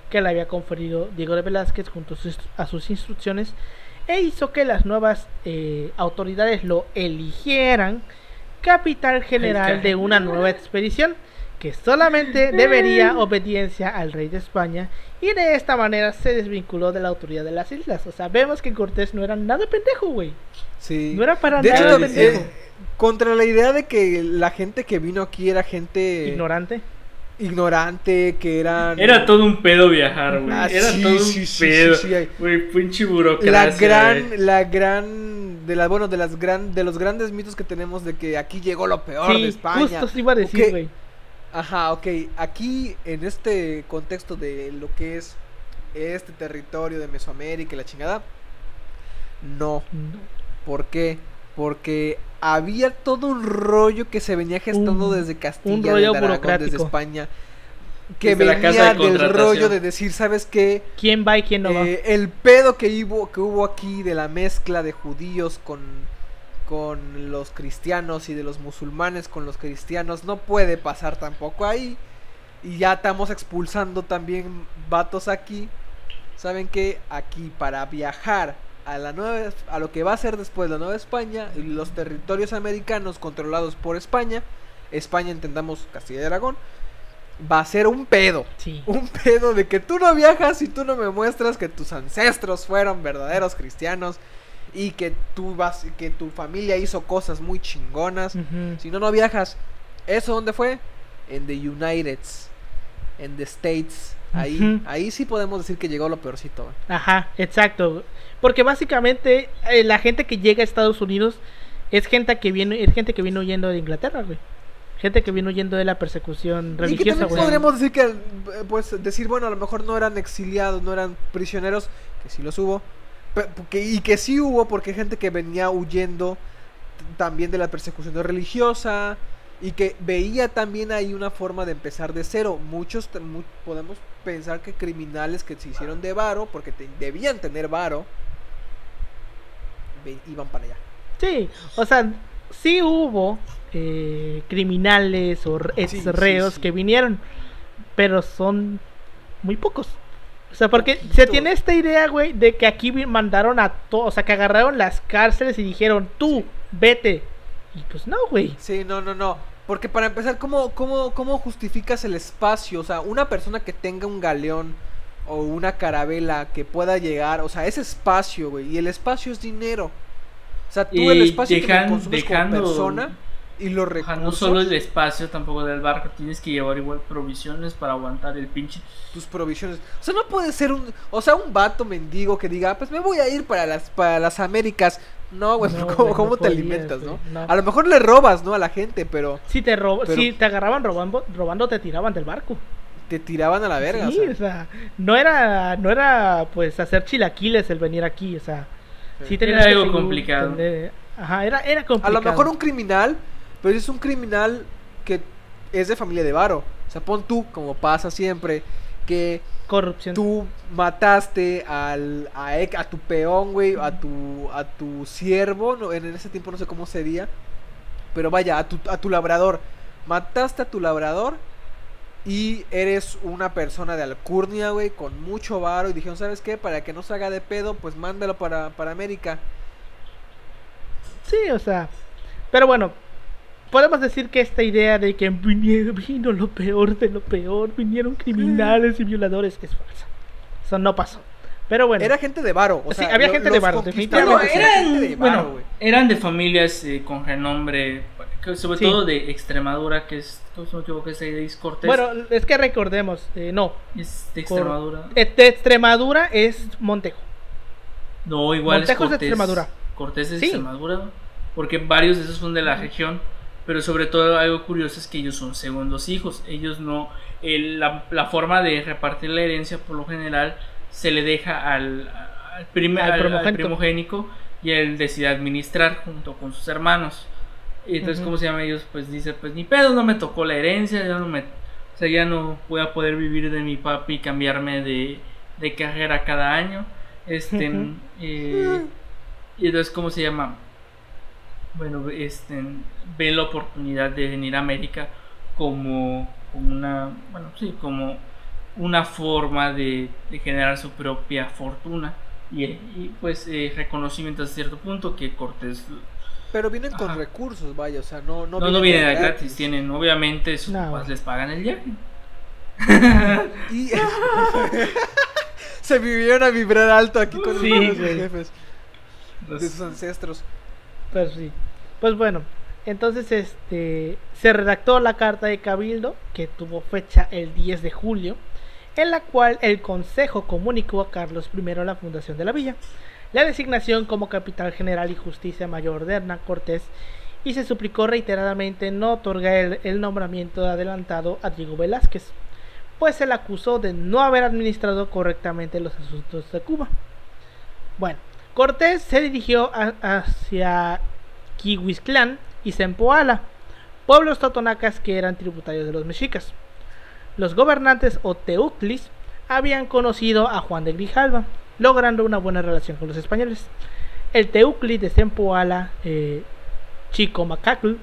que le había conferido Diego de Velázquez junto a sus instrucciones, e hizo que las nuevas autoridades lo eligieran capitán general de una nueva expedición, que solamente debería obediencia al rey de España, y de esta manera se desvinculó de la autoridad de las islas. O sea, vemos que Cortés no era nada pendejo, güey. Sí. No era para de nada hecho, pendejo. Contra la idea de que la gente que vino aquí era gente ignorante, que eran... Era todo un pedo viajar, güey. Era sí, todo sí, un sí, pedo. sí, sí. Güey, pinche burocracia. De los grandes mitos que tenemos de que aquí llegó lo peor de España. Justo se iba a decir, güey. Ajá, ok. Aquí, en este contexto de lo que es este territorio de Mesoamérica y la chingada, no. ¿Por qué? Porque había todo un rollo que se venía gestando desde Castilla, rollo desde Aragón, burocrático, desde España, que desde venía del rollo de decir, ¿sabes qué? ¿Quién va y quién no va? El pedo que hubo aquí de la mezcla de judíos con los cristianos y de los musulmanes con los cristianos no puede pasar tampoco ahí. Y ya estamos expulsando también vatos aquí. ¿Saben qué? Aquí para viajar a lo que va a ser después la Nueva España, los territorios americanos controlados por España, entendamos Castilla y Aragón, va a ser un pedo. Sí. Un pedo de que tú no viajas y tú no me muestras que tus ancestros fueron verdaderos cristianos y que que tu familia hizo cosas muy chingonas. Si no viajas. ¿Eso dónde fue? En the Uniteds, en the States. Ahí sí podemos decir que llegó lo peorcito. Ajá, exacto. Porque básicamente la gente que llega a Estados Unidos es gente que vino huyendo de Inglaterra, güey. Gente que vino huyendo de la persecución religiosa, y que también güey. podríamos decir que, decir, bueno, a lo mejor no eran exiliados, no eran prisioneros, que sí los hubo, y que sí hubo porque hay gente que venía huyendo también de la persecución religiosa, y que veía también ahí una forma de empezar de cero. Muchos podemos pensar que criminales que se hicieron de varo, porque debían tener varo, iban para allá. Sí, o sea, sí hubo criminales o ex reos que vinieron, pero son muy pocos. O sea, porque se tiene esta idea, güey, de que aquí mandaron a todos, o sea, que agarraron las cárceles y dijeron, tú, vete. Y pues no, güey. Sí, no. Porque para empezar, ¿cómo justificas el espacio? O sea, una persona que tenga un galeón o una carabela que pueda llegar, o sea, ese espacio, güey, y el espacio es dinero. O sea, tú el espacio que consumes como persona y los recursos. No solo el espacio tampoco del barco, tienes que llevar igual provisiones para aguantar el pinche. Tus provisiones. O sea, no puede ser un vato mendigo que diga, pues me voy a ir para las Américas. No, güey, no, ¿cómo te alimentas, no? A lo mejor le robas, ¿no? A la gente, pero... Si te agarraban robando, te tiraban del barco. Te tiraban a la verga, sí, o sea, no era pues hacer chilaquiles el venir aquí, o sea, sí era algo complicado. Ajá, era complicado. A lo mejor un criminal, pero es un criminal que es de familia de varo. O sea, pon tú, como pasa siempre, que corrupción. Tú mataste a tu peón, güey, a tu siervo, no, en ese tiempo no sé cómo sería, pero vaya, a tu labrador. Mataste a tu labrador y eres una persona de alcurnia, güey, con mucho varo, y dijeron, ¿sabes qué? Para que no se haga de pedo, pues mándalo para América. Sí, o sea, pero bueno, podemos decir que esta idea de que vino lo peor de lo peor, vinieron criminales y violadores, es falsa. Eso no pasó. Pero bueno. Era gente de varo. O sea, había gente de varo, definitivamente. Eran de familias con renombre, sobre todo de Extremadura, que es, no me equivoco, es Edith Cortés. Bueno, es que recordemos, no. Es de Extremadura. De Extremadura es Montejo. No, igual Montejo es Cortés. Es de Extremadura. Cortés es de Extremadura, porque varios de esos son de la región. Pero sobre todo algo curioso es que ellos son segundos hijos. Ellos no... la forma de repartir la herencia por lo general se le deja al primogénico. y él decide administrar junto con sus hermanos. Y entonces, Ujú. ¿cómo se llama? Ellos pues dice, pues ni pedo, no me tocó la herencia, o sea, ya no voy a poder vivir de mi papi y cambiarme de carrera cada año. Ujú. Eh, y entonces, ¿cómo se llama? Bueno, ve la oportunidad de venir a América como una, bueno, sí, como una forma de generar su propia fortuna pues reconocimiento a cierto punto que Cortés. Pero vienen con Ajá. recursos, vaya, o sea, no No vienen de vienen de gratis, gratis. tienen, obviamente sus No. papás les pagan el viaje. Y se vivieron a vibrar alto aquí con Sí, los güey. jefes de Entonces, sus ancestros. Pues sí. Pues bueno, entonces se redactó la carta de Cabildo, que tuvo fecha el 10 de julio, en la cual el Consejo comunicó a Carlos I la fundación de la villa, la designación como capital general y justicia mayor de Hernán Cortés, y se suplicó reiteradamente no otorgar el nombramiento adelantado a Diego Velázquez, pues se le acusó de no haber administrado correctamente los asuntos de Cuba. Bueno, Cortés se dirigió hacia Quihuiztlán y Zempoala, pueblos totonacas que eran tributarios de los mexicas. Los gobernantes o teuclis habían conocido a Juan de Grijalva, logrando una buena relación con los españoles. El teucli de Zempoala, Chicomacacl,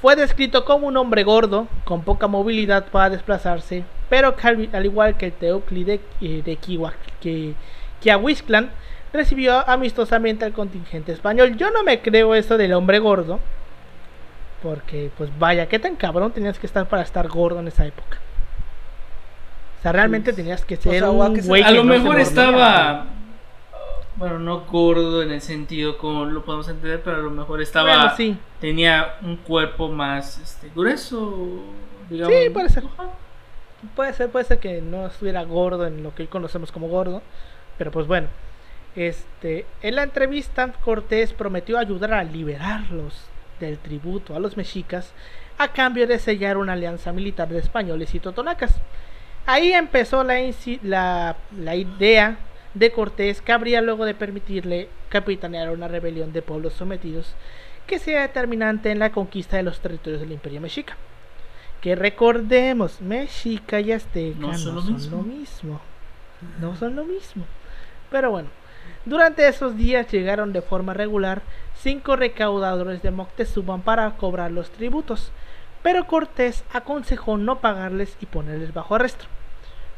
fue descrito como un hombre gordo, con poca movilidad para desplazarse, pero que al igual que el teucli de Quiahuiztlán, recibió amistosamente al contingente español. Yo no me creo eso del hombre gordo, porque pues vaya, qué tan cabrón tenías que estar para estar gordo en esa época. O sea, realmente tenías que ser sea, un güey a que lo no se mejor movía. estaba, bueno, no gordo en el sentido como lo podemos entender, pero a lo mejor estaba, Bueno, sí. tenía un cuerpo más grueso, digamos. Sí, puede ser. Ajá. Puede ser que no estuviera gordo en lo que hoy conocemos como gordo, pero pues bueno. En la entrevista, Cortés prometió ayudar a liberarlos del tributo a los mexicas a cambio de sellar una alianza militar de españoles y totonacas. Ahí empezó la idea de Cortés, que habría luego de permitirle capitanear una rebelión de pueblos sometidos que sea determinante en la conquista de los territorios del Imperio Mexica. Que recordemos, Mexica y Azteca no son lo mismo. No son lo mismo. Pero bueno, durante esos días llegaron de forma regular 5 recaudadores de Moctezuma para cobrar los tributos, pero Cortés aconsejó no pagarles y ponerles bajo arresto.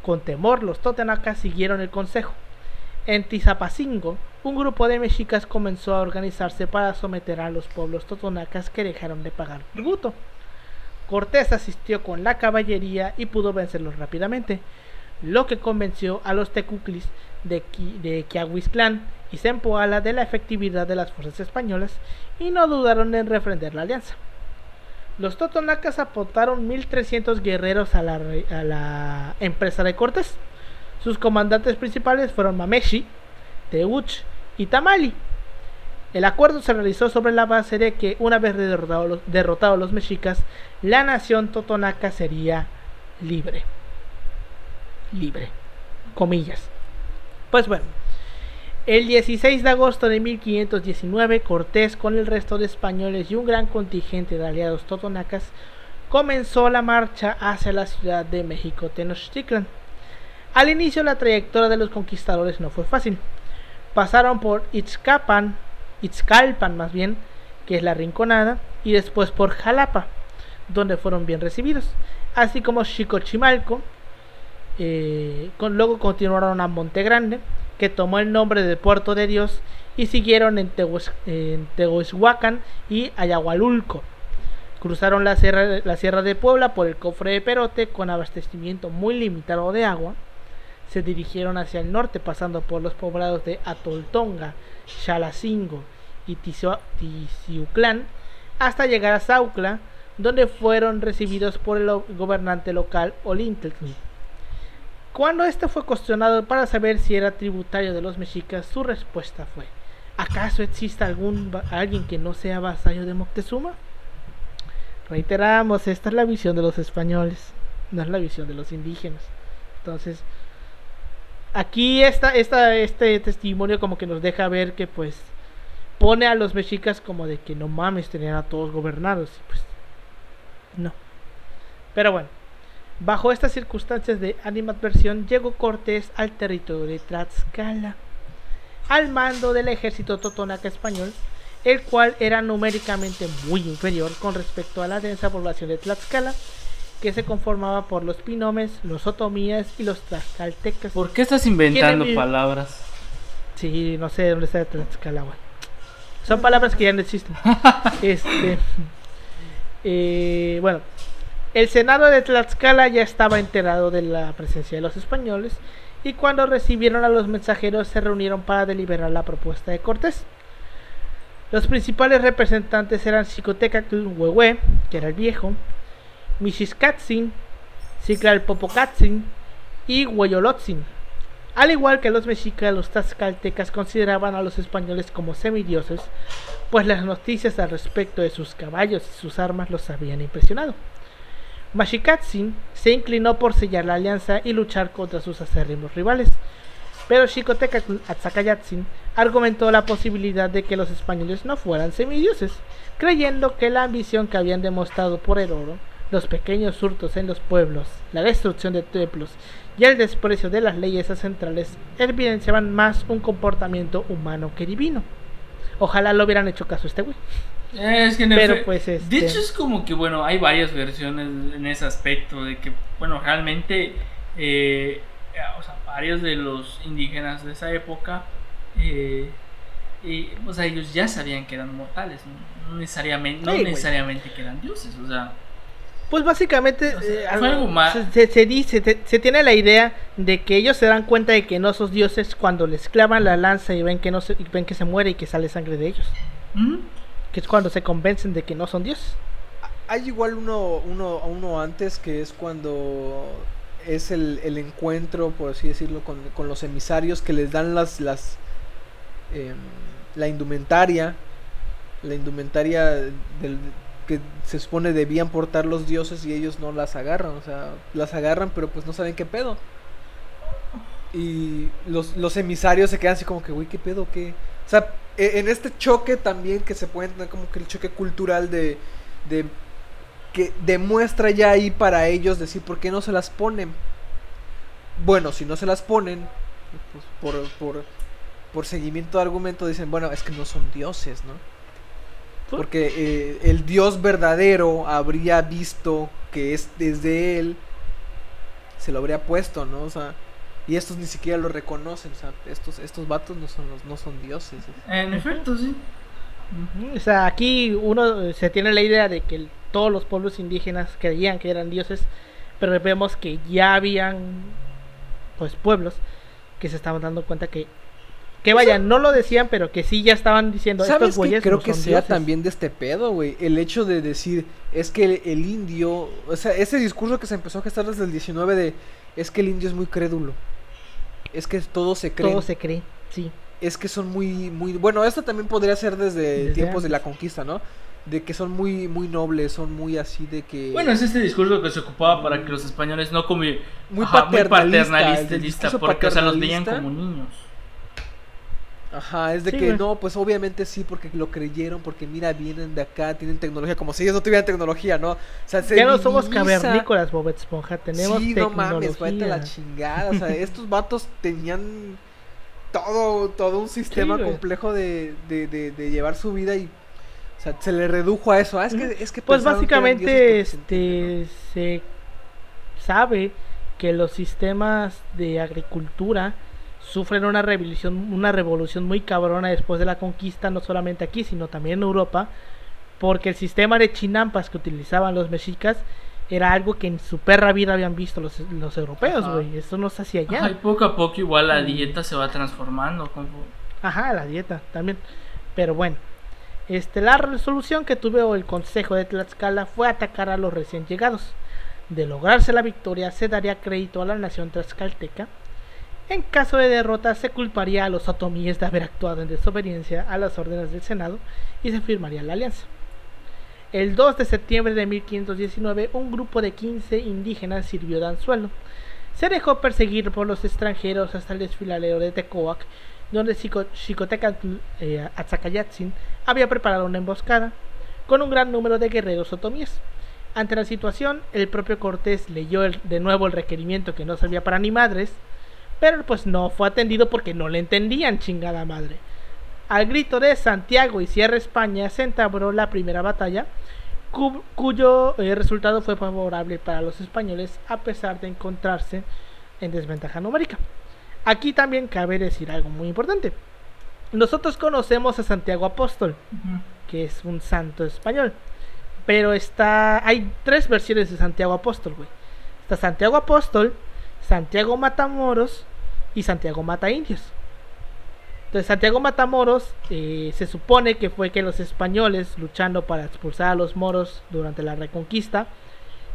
Con temor, los totonacas siguieron el consejo. En Tizapacingo, un grupo de mexicas comenzó a organizarse para someter a los pueblos totonacas que dejaron de pagar tributo. Cortés asistió con la caballería y pudo vencerlos rápidamente, lo que convenció a los tecuclis de Quiahuiztlán y Zempoala de la efectividad de las fuerzas españolas y no dudaron en refrender la alianza. Los totonacas aportaron 1,300 guerreros a la empresa de Cortés. Sus comandantes principales fueron Mameshi, Teuch y Tamali. El acuerdo se realizó sobre la base de que una vez derrotados los mexicas, la nación totonaca sería libre. Libre. Comillas. Pues bueno, el 16 de agosto de 1519, Cortés, con el resto de españoles y un gran contingente de aliados totonacas, comenzó la marcha hacia la ciudad de México Tenochtitlan. Al inicio, la trayectoria de los conquistadores no fue fácil. Pasaron por Ixcalpan más bien, que es la Rinconada, y después por Jalapa, donde fueron bien recibidos, así como Xicochimalco. Luego continuaron a Monte Grande, que tomó el nombre de Puerto de Dios, y siguieron en Tehueshuacan y Ayahualulco. Cruzaron la Sierra de Puebla por el Cofre de Perote con abastecimiento muy limitado de agua. Se dirigieron hacia el norte pasando por los poblados de Atoltonga, Xalacingo y Ticiuclán hasta llegar a Saucla, donde fueron recibidos por el gobernante local Olintl. Cuando este fue cuestionado para saber si era tributario de los mexicas, su respuesta fue: ¿acaso existe alguien que no sea vasallo de Moctezuma? Reiteramos, esta es la visión de los españoles, no es la visión de los indígenas. Entonces, aquí este testimonio como que nos deja ver que pues pone a los mexicas como de que no mames, tenían a todos gobernados. Y pues, no. Pero bueno, bajo estas circunstancias de animadversión, llegó Cortés al territorio de Tlaxcala, al mando del ejército totonaca español, el cual era numéricamente muy inferior con respecto a la densa población de Tlaxcala, que se conformaba por los pinomes, los otomíes y los tlaxcaltecas. ¿Por qué estás inventando palabras? Sí, no sé de dónde está Tlaxcala, güey. Son palabras que ya no existen. Bueno, el Senado de Tlaxcala ya estaba enterado de la presencia de los españoles, y cuando recibieron a los mensajeros se reunieron para deliberar la propuesta de Cortés. Los principales representantes eran Xicotecatl Huehue, que era el viejo, Mixiscatzin, Ciclalpopocatzin y Hueyolotzin. Al igual que los mexicas, los tlaxcaltecas consideraban a los españoles como semidioses, pues las noticias al respecto de sus caballos y sus armas los habían impresionado. Maxicatzin se inclinó por sellar la alianza y luchar contra sus acérrimos rivales, pero Xicotecatl Atzacayatzin argumentó la posibilidad de que los españoles no fueran semidioses, creyendo que la ambición que habían demostrado por el oro, los pequeños hurtos en los pueblos, la destrucción de templos y el desprecio de las leyes ancestrales evidenciaban más un comportamiento humano que divino. Ojalá lo hubieran hecho caso a este güey. Es que pero pues de hecho es como que bueno, hay varias versiones en ese aspecto de que bueno, realmente o sea, varios de los indígenas de esa época o sea, ellos ya sabían que eran mortales, no necesariamente que eran dioses, o sea, pues básicamente algo más. Se dice, se tiene la idea de que ellos se dan cuenta de que no son dioses cuando les clavan la lanza y ven que ven que se muere y que sale sangre de ellos. Que es cuando se convencen de que no son dioses. Hay igual uno antes, que es cuando es el encuentro, por así decirlo, con los emisarios, que les dan la indumentaria que se supone debían portar los dioses, y ellos no las agarran, o sea, las agarran pero pues no saben qué pedo. Y los emisarios se quedan así como que, güey, qué pedo, qué. O sea, en este choque también que se puede tener como que el choque cultural de que demuestra ya ahí para ellos decir por qué no se las ponen. Bueno, si no se las ponen, pues por seguimiento de argumento dicen, bueno, es que no son dioses, ¿no? Porque el Dios verdadero habría visto que es desde él, se lo habría puesto, ¿no? O sea, y estos ni siquiera lo reconocen, o sea, estos vatos no son dioses. En efecto, sí. O sea, aquí uno se tiene la idea de que todos los pueblos indígenas creían que eran dioses, pero vemos que ya habían pues pueblos que se estaban dando cuenta que vaya, no lo decían, pero que sí ya estaban diciendo estos güeyes. Creo no que son sea dioses. también de este pedo, güey. El hecho de decir, es que el indio, o sea, ese discurso que se empezó a gestar desde el 19 de, es que el indio es muy crédulo. Es que todo se cree. Todo se cree, sí. Es que son muy, bueno, esto también podría ser desde tiempos antes de la conquista, ¿no? De que son muy, muy nobles, son muy así de que... Bueno, es este discurso que se ocupaba para que los españoles no comieran... Muy paternalista, porque o sea, los veían como niños. Ajá, es de que no, pues obviamente sí, porque lo creyeron, porque mira, vienen de acá, tienen tecnología, como si ellos no tuvieran tecnología, ¿no? O sea, ya no somos cavernícolas, Bob Esponja, tenemos tecnología. Sí, no mames, vete a la chingada, o sea, estos vatos tenían todo un sistema complejo de llevar su vida y, o sea, se le redujo a eso. Es que pues básicamente se sabe que los sistemas de agricultura sufren una revolución muy cabrona después de la conquista, no solamente aquí, sino también en Europa, porque el sistema de chinampas que utilizaban los mexicas era algo que en su perra vida habían visto los europeos, güey. Eso no se hacía allá. Y poco a poco igual la dieta se va transformando. Ajá, la dieta también. Pero bueno, la resolución que tuvo el Consejo de Tlaxcala fue atacar a los recién llegados. De lograrse la victoria, se daría crédito a la nación tlaxcalteca. En caso de derrota, se culparía a los otomíes de haber actuado en desobediencia a las órdenes del Senado y se firmaría la alianza. El 2 de septiembre de 1519, un grupo de 15 indígenas sirvió de anzuelo. Se dejó perseguir por los extranjeros hasta el desfiladero de Tecoac donde Xicoténcatl Atzacayatzin había preparado una emboscada con un gran número de guerreros otomíes. Ante la situación, el propio Cortés leyó de nuevo el requerimiento que no servía para ni madres, pero pues no fue atendido porque no le entendían, chingada madre. Al grito de Santiago y cierra España se entabló la primera batalla, cuyo resultado fue favorable para los españoles a pesar de encontrarse en desventaja numérica. Aquí también cabe decir algo muy importante. Nosotros conocemos a Santiago Apóstol, que es un santo español, pero hay 3 versiones de Santiago Apóstol, güey. Está Santiago Apóstol, Santiago Matamoros y Santiago Mata Indios. Entonces Santiago Matamoros se supone que fue que los españoles, luchando para expulsar a los moros durante la Reconquista,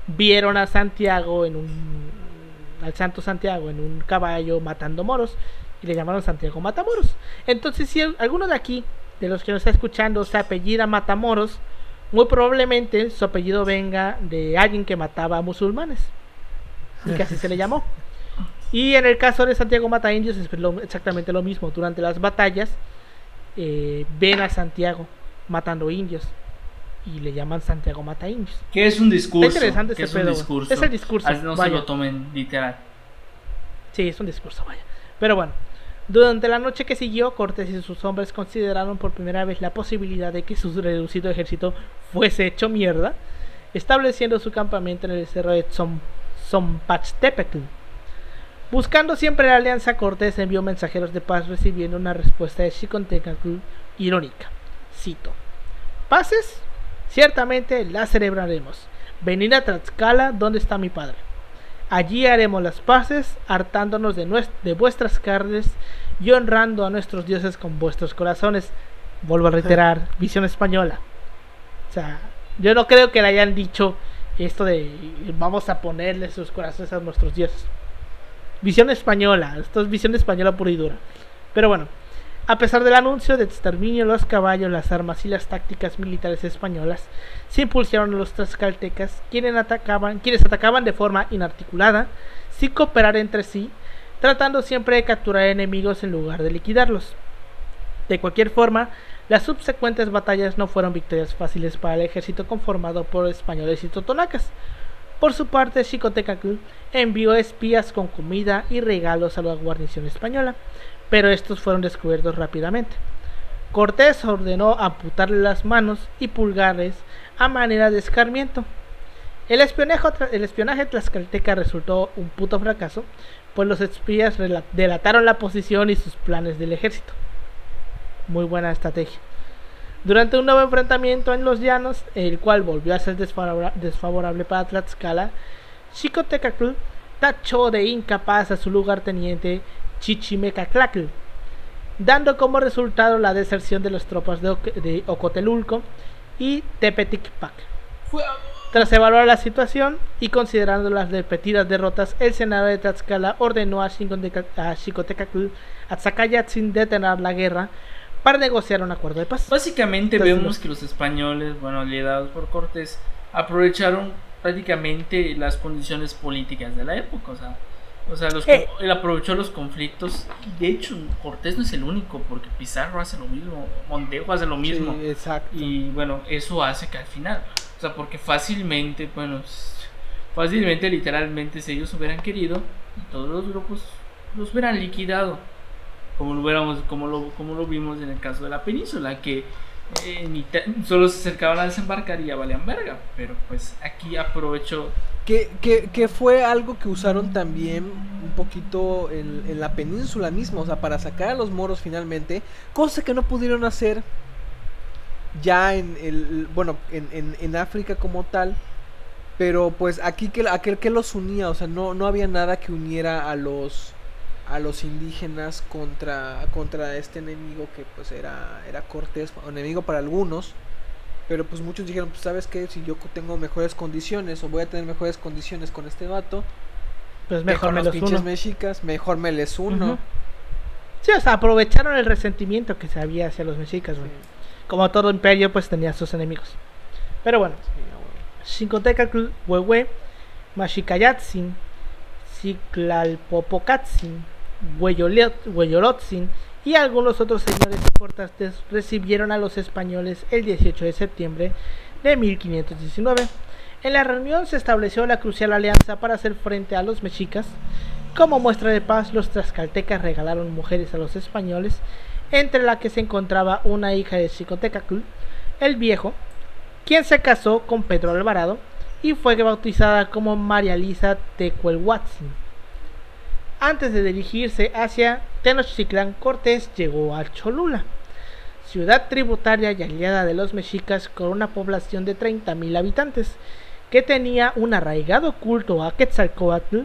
vieron a Santiago al santo Santiago en un caballo matando moros y le llamaron Santiago Matamoros. Entonces si alguno de aquí, de los que nos está escuchando, se apellida Matamoros, muy probablemente su apellido venga de alguien que mataba a musulmanes y que así se le llamó. Y en el caso de Santiago Mata Indios es exactamente lo mismo. Durante las batallas ven a Santiago matando indios y le llaman Santiago Mata Indios. Que es un discurso. Está interesante ese pedo. Discurso. Es el discurso. No se lo tomen literal. Sí, es un discurso, vaya. Pero bueno, durante la noche que siguió, Cortés y sus hombres consideraron por primera vez la posibilidad de que su reducido ejército fuese hecho mierda, estableciendo su campamento en el cerro de Zompachtepetl. Buscando siempre la alianza, Cortés envió mensajeros de paz recibiendo una respuesta de Xicoténcatl irónica. Cito: «Paces, ciertamente las celebraremos. Venid a Tlaxcala, donde está mi padre. Allí haremos las paces, hartándonos de vuestras carnes y honrando a nuestros dioses con vuestros corazones». Vuelvo a reiterar, visión española. O sea, yo no creo que le hayan dicho esto de vamos a ponerle sus corazones a nuestros dioses. Visión española, esto es visión española pura y dura. Pero bueno, a pesar del anuncio de exterminio, los caballos, las armas y las tácticas militares españolas se impulsaron a los tlaxcaltecas, quienes atacaban de forma inarticulada, sin cooperar entre sí, tratando siempre de capturar enemigos en lugar de liquidarlos. De cualquier forma, las subsecuentes batallas no fueron victorias fáciles para el ejército conformado por españoles y totonacas. Por su parte, Xicoténcatl envió espías con comida y regalos a la guarnición española, pero estos fueron descubiertos rápidamente. Cortés ordenó amputarle las manos y pulgares a manera de escarmiento. El espionaje tlaxcalteca resultó un puto fracaso, pues los espías delataron la posición y sus planes del ejército. Muy buena estrategia. Durante un nuevo enfrentamiento en los llanos, el cual volvió a ser desfavorable para Tlaxcala, Xicoténcatl tachó de incapaz a su lugarteniente Chichimecacatl, dando como resultado la deserción de las tropas de Ocotelulco y Tepeticpac. Tras evaluar la situación y considerando las repetidas derrotas, el senado de Tlaxcala ordenó a Xicoténcatl Atzacayatzin detener la guerra para negociar un acuerdo de paz. Básicamente vemos que los españoles, liderados por Cortés, aprovecharon prácticamente las condiciones políticas de la época, él aprovechó los conflictos. De hecho, Cortés no es el único, porque Pizarro hace lo mismo, Montejo hace lo mismo. Sí, exacto. Y bueno, eso hace que al final, porque fácilmente, literalmente, si ellos hubieran querido, todos los grupos los hubieran liquidado, como lo vimos en el caso de la península, que solo se acercaban a desembarcar y ya valían verga. Pero pues aquí aprovechó. Que fue algo que usaron también un poquito en la península misma, para sacar a los moros finalmente, cosa que no pudieron hacer ya en África como tal. Pero pues aquí aquel que los unía, no había nada que uniera a los indígenas contra este enemigo que pues era Cortés, un enemigo para algunos, pero pues muchos dijeron, pues sabes qué, si yo tengo mejores condiciones o voy a tener mejores condiciones con este vato, pues mejor me los los pinches uno. mexicas, mejor me les uno. Uh-huh. Sí, aprovecharon el resentimiento que se había hacia los mexicas, güey. Sí. Como todo imperio, pues tenía sus enemigos. Pero bueno, Xicoténcatl Huehue, Maxicayatzin, Ciclalpopocatzin, Hueyolotzin y algunos otros señores importantes recibieron a los españoles el 18 de septiembre de 1519. En la reunión se estableció la crucial alianza para hacer frente a los mexicas. Como muestra de paz, los tlaxcaltecas regalaron mujeres a los españoles, entre las que se encontraba una hija de Xicotecacl el Viejo, quien se casó con Pedro Alvarado y fue bautizada como María Luisa Tecuelhuatzin. Antes de dirigirse hacia Tenochtitlan, Cortés llegó a Cholula, ciudad tributaria y aliada de los mexicas con una población de 30,000 habitantes, que tenía un arraigado culto a Quetzalcóatl,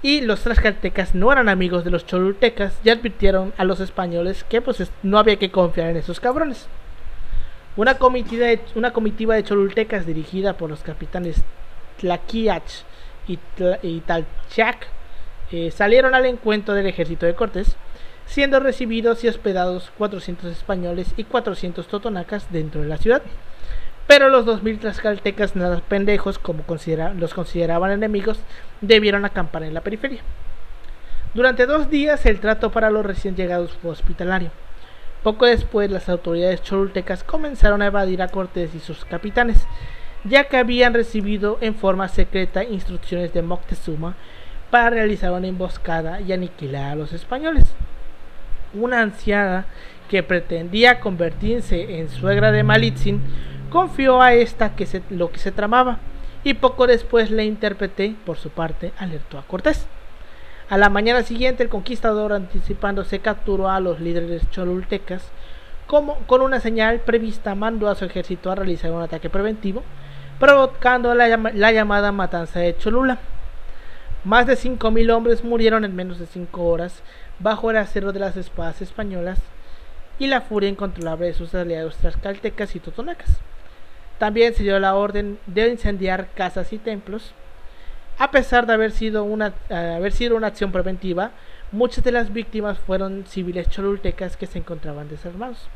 y los tlaxcaltecas no eran amigos de los cholultecas y advirtieron a los españoles que pues no había que confiar en esos cabrones. Una comitiva de cholultecas dirigida por los capitanes Tlaquiach y Talchac salieron al encuentro del ejército de Cortés, siendo recibidos y hospedados 400 españoles y 400 totonacas dentro de la ciudad. Pero los 2,000 tlaxcaltecas, nada pendejos como los consideraban enemigos, debieron acampar en la periferia. Durante 2 días el trato para los recién llegados fue hospitalario. Poco después las autoridades cholultecas comenzaron a evadir a Cortés y sus capitanes, ya que habían recibido en forma secreta instrucciones de Moctezuma para realizar una emboscada y aniquilar a los españoles. Una anciana que pretendía convertirse en suegra de Malitzin confió a esta lo que se tramaba, y poco después la intérprete, por su parte, alertó a Cortés. A la mañana siguiente el conquistador, anticipándose, capturó a los líderes cholultecas. Con una señal prevista, mandó a su ejército a realizar un ataque preventivo, provocando la llamada matanza de Cholula. Más de 5,000 hombres murieron en menos de 5 horas bajo el acero de las espadas españolas y la furia incontrolable de sus aliados tlaxcaltecas y totonacas. También se dio la orden de incendiar casas y templos. A pesar de haber sido una acción preventiva, muchas de las víctimas fueron civiles cholultecas que se encontraban desarmados.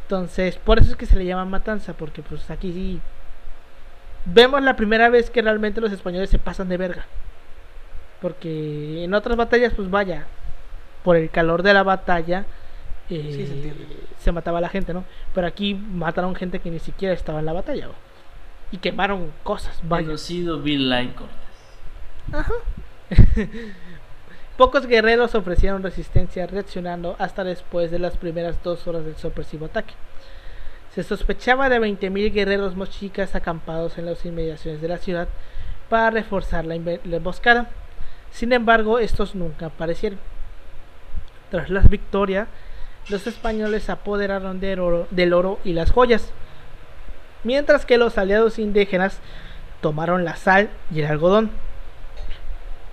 Entonces, por eso es que se le llama matanza, porque pues aquí sí vemos la primera vez que realmente los españoles se pasan de verga. Porque en otras batallas, pues vaya, por el calor de la batalla sí, se mataba a la gente, ¿no? Pero aquí mataron gente que ni siquiera estaba en la batalla, ¿no? Y quemaron cosas, vaya. Conocido Bill Like Cortés. Ajá. Pocos guerreros ofrecieron resistencia, reaccionando hasta después de las primeras 2 horas del sorpresivo ataque. Se sospechaba de 20,000 guerreros mochicas acampados en las inmediaciones de la ciudad para reforzar la emboscada. Sin embargo, estos nunca aparecieron. Tras la victoria, los españoles se apoderaron del oro y las joyas, mientras que los aliados indígenas tomaron la sal y el algodón.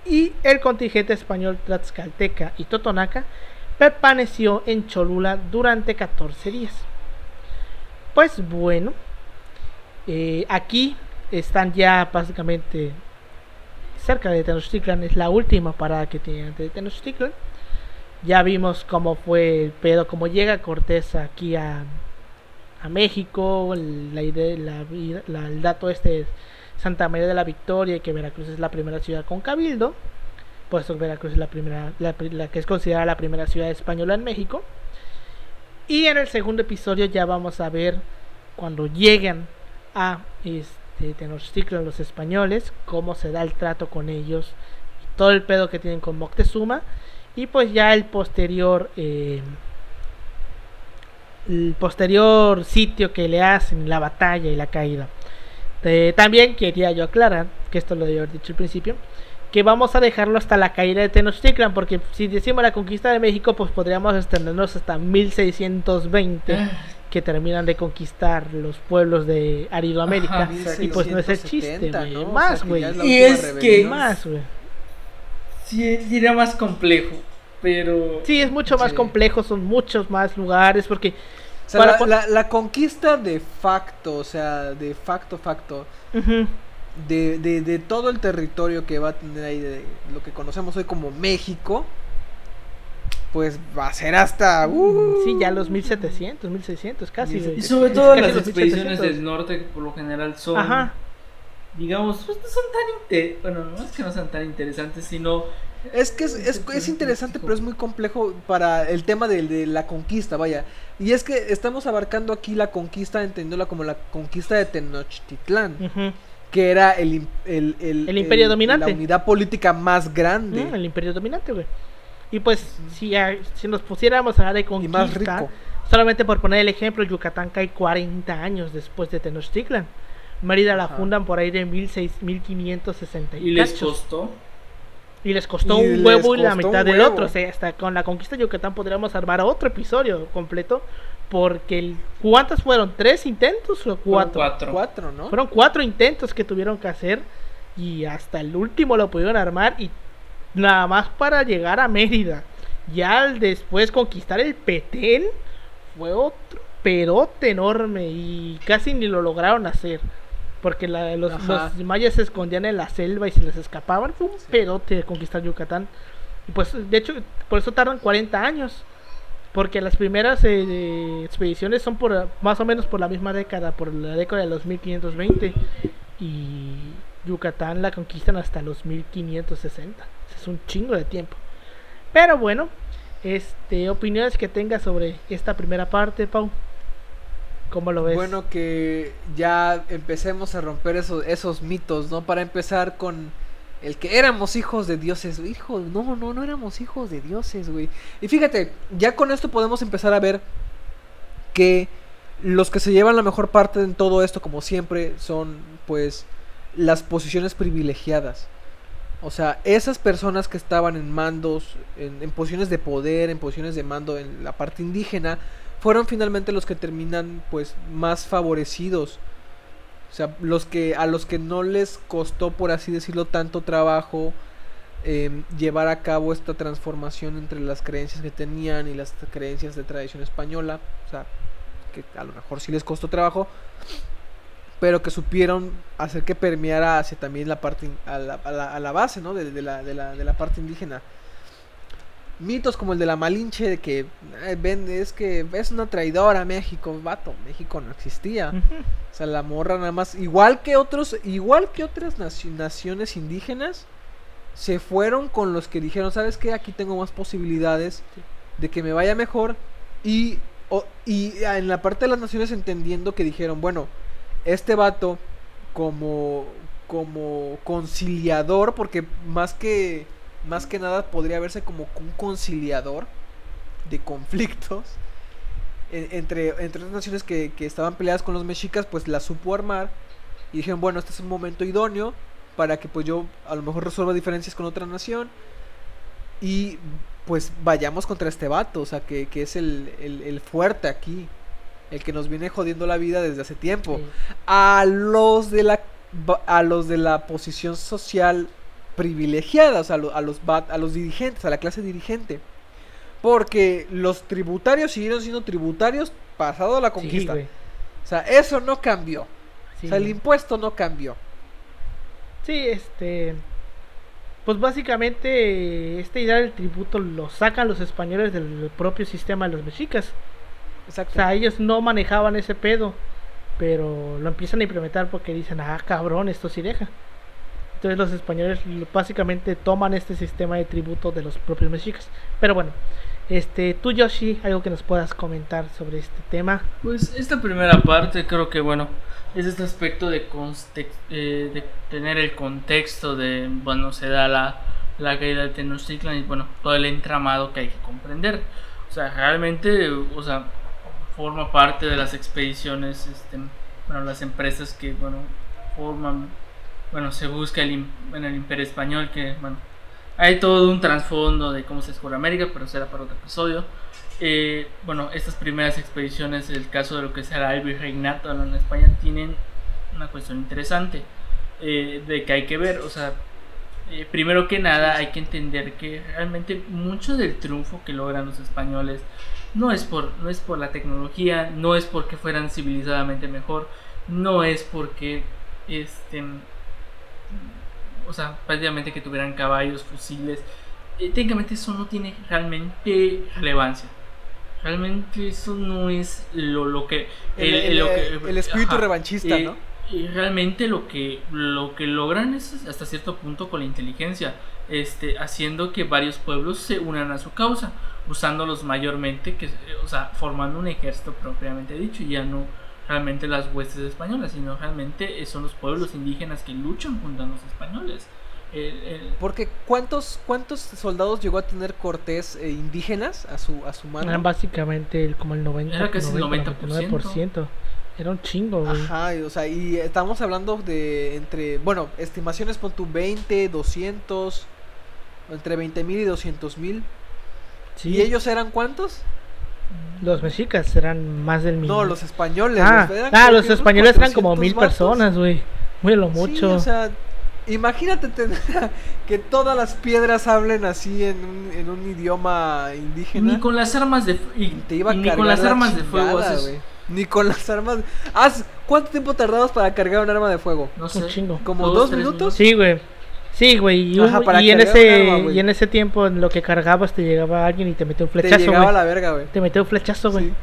Y el contingente español tlaxcalteca y totonaca permaneció en Cholula durante 14 días. Pues bueno, aquí están ya básicamente cerca de Tenochtitlan, es la última parada que tiene antes de Tenochtitlan. Ya vimos cómo fue el pedo, cómo llega Cortés aquí a México, el dato este es Santa María de la Victoria, y que Veracruz es la primera ciudad con cabildo. Por eso Veracruz es la que es considerada la primera ciudad española en México. Y en el segundo episodio ya vamos a ver cuando llegan a Tenochtitlan los españoles, cómo se da el trato con ellos, todo el pedo que tienen con Moctezuma, y pues ya el posterior sitio que le hacen, la batalla y la caída. También quería yo aclarar, que esto lo debí haber dicho al principio, que vamos a dejarlo hasta la caída de Tenochtitlan, porque si decimos la conquista de México, pues podríamos extendernos hasta 1620, que terminan de conquistar los pueblos de Aridoamérica. Ajá, y pues no es el chiste, güey. ¿no? Más, güey. güey. O sea, Y es que más, güey. Sí, sería más complejo, pero Sí, es mucho más Sí. complejo, son muchos más lugares, porque O sea, la conquista de facto, o sea, de facto, ujú, de todo el territorio que va a tener ahí, de lo que conocemos hoy como México, pues va a ser hasta... sí, ya los 1700, 1600 casi, güey. y sobre todo Casi las los expediciones 1700. del norte, que por lo general son, Ajá. digamos, pues no son tan bueno, no es que no sean tan interesantes, sino Es que es interesante, pero es muy complejo para el tema de la conquista, vaya. Y es que estamos abarcando aquí la conquista, entendiéndola como la conquista de Tenochtitlán, Ujú. que era El imperio dominante. la unidad política más grande El imperio dominante, güey. Y pues, si nos pusiéramos a hablar de y más conquista, rico. solamente por poner el ejemplo, Yucatán cae 40 años después de Tenochtitlan. Mérida la Ajá. fundan por ahí de 1560 Y les cachos. costó. Y les costó Y un les huevo y la costó mitad un del huevo. otro. O sea, hasta con la conquista de Yucatán podríamos armar otro episodio completo. Porque ¿cuántos fueron? ¿3 intentos o 4? Cuatro. 4, ¿no? Fueron 4 intentos que tuvieron que hacer. Y hasta el último lo pudieron armar. Y nada más para llegar a Mérida. Ya al después conquistar el Petén fue otro perote enorme. Y casi ni lo lograron hacer. Porque los mayas se escondían en la selva y se les escapaban. Fue un perote de conquistar Yucatán. Y pues, de hecho, por eso tardan 40 años. Porque las primeras expediciones son por más o menos por la misma década, por la década de los 1520. Y Yucatán la conquistan hasta los 1560. Es un chingo de tiempo. Pero bueno, opiniones que tengas sobre esta primera parte, Pau. ¿Cómo lo ves? Bueno, que ya empecemos a romper esos mitos, ¿no? Para empezar con el que éramos hijos de dioses. Hijo, no éramos hijos de dioses, güey. Y fíjate, ya con esto podemos empezar a ver que los que se llevan la mejor parte en todo esto, como siempre, son pues las posiciones privilegiadas. O sea, esas personas que estaban en mandos, en posiciones de poder, en posiciones de mando en la parte indígena, fueron finalmente los que terminan pues más favorecidos. O sea, a los que no les costó, por así decirlo, tanto trabajo llevar a cabo esta transformación entre las creencias que tenían y las creencias de tradición española. O sea, que a lo mejor sí les costó trabajo, pero que supieron hacer que permeara hacia también la parte a la base, ¿no? de la parte indígena. Mitos como el de la Malinche, de que es que es una traidora a México. Vato, México no existía. O sea, la morra nada más, igual que otras naciones indígenas, se fueron con los que dijeron, ¿sabes qué? Aquí tengo más posibilidades de que me vaya mejor. Y en la parte de las naciones entendiendo que dijeron, bueno, este vato como conciliador, porque más que nada podría verse como un conciliador de conflictos entre otras naciones que estaban peleadas con los mexicas, pues la supo armar y dijeron, bueno, este es un momento idóneo para que pues yo a lo mejor resuelva diferencias con otra nación y pues vayamos contra este vato, o sea, que es el fuerte aquí, el que nos viene jodiendo la vida desde hace tiempo. Sí. A los de la posición social privilegiada, o sea, a los dirigentes, a la clase dirigente. Porque los tributarios siguieron siendo tributarios pasado la conquista. Sí, o sea, eso no cambió. Sí. O sea, el impuesto no cambió. Sí, pues básicamente esta idea del tributo lo sacan los españoles del propio sistema de los mexicas. Exacto. O sea, ellos no manejaban ese pedo, pero lo empiezan a implementar porque dicen, cabrón, esto sí deja. Entonces los españoles básicamente toman este sistema de tributo de los propios mexicas. Pero bueno, tú, Yoshi, algo que nos puedas comentar sobre este tema. Pues esta primera parte creo que bueno, es este aspecto de tener el contexto de, bueno, se da la caída de Tenochtitlan y bueno, todo el entramado que hay que comprender. O sea, realmente, o sea, forma parte de las expediciones, bueno, las empresas que, bueno, forman, bueno, se busca en el Imperio Español, que, bueno, hay todo un trasfondo de cómo se descubre América, pero será para otro episodio. Bueno, estas primeras expediciones, el caso de lo que será el virreinato en España, tienen una cuestión interesante de que hay que ver, o sea, primero que nada hay que entender que realmente mucho del triunfo que logran los españoles no es por la tecnología, no es porque fueran civilizadamente mejor, no es porque o sea, prácticamente que tuvieran caballos, fusiles. Técnicamente eso no tiene realmente relevancia. Realmente eso no es lo que... El espíritu revanchista, ¿no? Y realmente lo que logran es hasta cierto punto con la inteligencia, haciendo que varios pueblos se unan a su causa, usándolos mayormente, o sea, formando un ejército propiamente dicho, y ya no realmente las huestes españolas, sino realmente son los pueblos indígenas que luchan junto a los españoles. Porque ¿cuántos soldados llegó a tener Cortés indígenas a su mano? Eran básicamente como el 90%. Era casi el 90%. 99%. Era un chingo, güey. Ajá, o sea, y estamos hablando de estimaciones pon tu 20, 200, entre 20,000 y 200,000. Sí. ¿Y ellos eran cuántos? Los mexicas eran más del millón. No, los españoles. Los españoles eran como 1000 vatos. personas, güey. Muy a lo mucho. Sí, o sea, imagínate que todas las piedras hablen así en un idioma indígena. Ni con las armas de te iba a ni cargar con las la armas de chingada, fuego haces. güey. Ni con las armas. ¿Cuánto tiempo tardabas para cargar un arma de fuego? No sé, Un chingo. ¿Como 2 minutos? Sí, güey. Sí, güey. Ajá, para Y en cargar un arma, güey. y en ese tiempo, en lo que cargabas, te llegaba alguien y te metió un Te flechazo, llegaba a güey. la verga, güey. Te metió un flechazo, güey. Sí.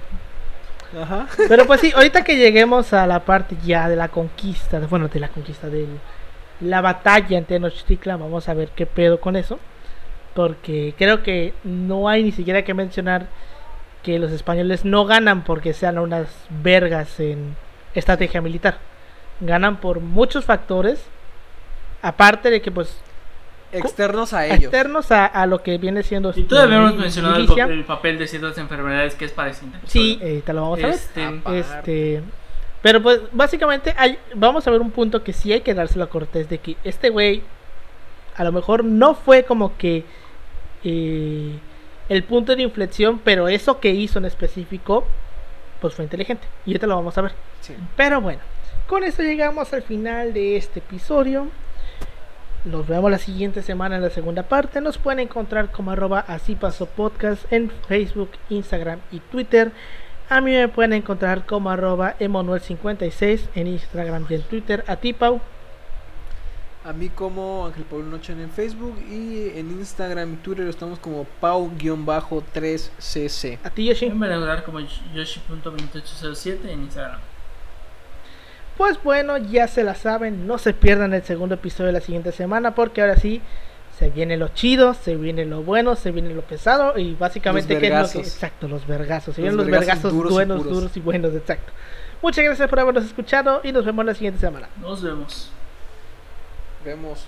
Ajá. Pero pues sí, ahorita que lleguemos a la parte ya de la conquista, de la batalla en Tenochtitlan, vamos a ver qué pedo con eso. Porque creo que no hay ni siquiera que mencionar que los españoles no ganan porque sean unas vergas en estrategia militar. Ganan por muchos factores. Aparte de que pues Externos a ellos. externos a lo que viene siendo Y todavía hemos mencionado milicia. el papel de ciertas enfermedades que es para ese Sí, te lo vamos a ver. Este, Pero pues básicamente vamos a ver un punto que sí hay que dárselo a Cortés, de que este güey a lo mejor no fue como que el punto de inflexión, pero eso que hizo en específico pues fue inteligente, y ahorita lo vamos a ver. Sí. Pero bueno, con esto llegamos al final de este episodio. Nos vemos la siguiente semana en la segunda parte. Nos pueden encontrar como @asipasopodcast en Facebook, Instagram y Twitter. A mí me pueden encontrar como @emanuel56 en Instagram y en Twitter. A ti, Pau. A mí como Ángel Pablo Noche en Facebook, y en Instagram y Twitter estamos como Pau-3cc. A ti, Yoshi. me van a encontrar como yoshi.2807 en Instagram. Pues bueno, ya se la saben, no se pierdan el segundo episodio de la siguiente semana, porque ahora sí se viene lo chido, se viene lo bueno, se viene lo pesado, y básicamente Los ¿qué es lo que? vergazos. Exacto, los vergazos, se Los vienen los vergazos vergazos duros y puros. duros y buenos, exacto. Muchas gracias por habernos escuchado y nos vemos la siguiente semana. Nos vemos. Vemos.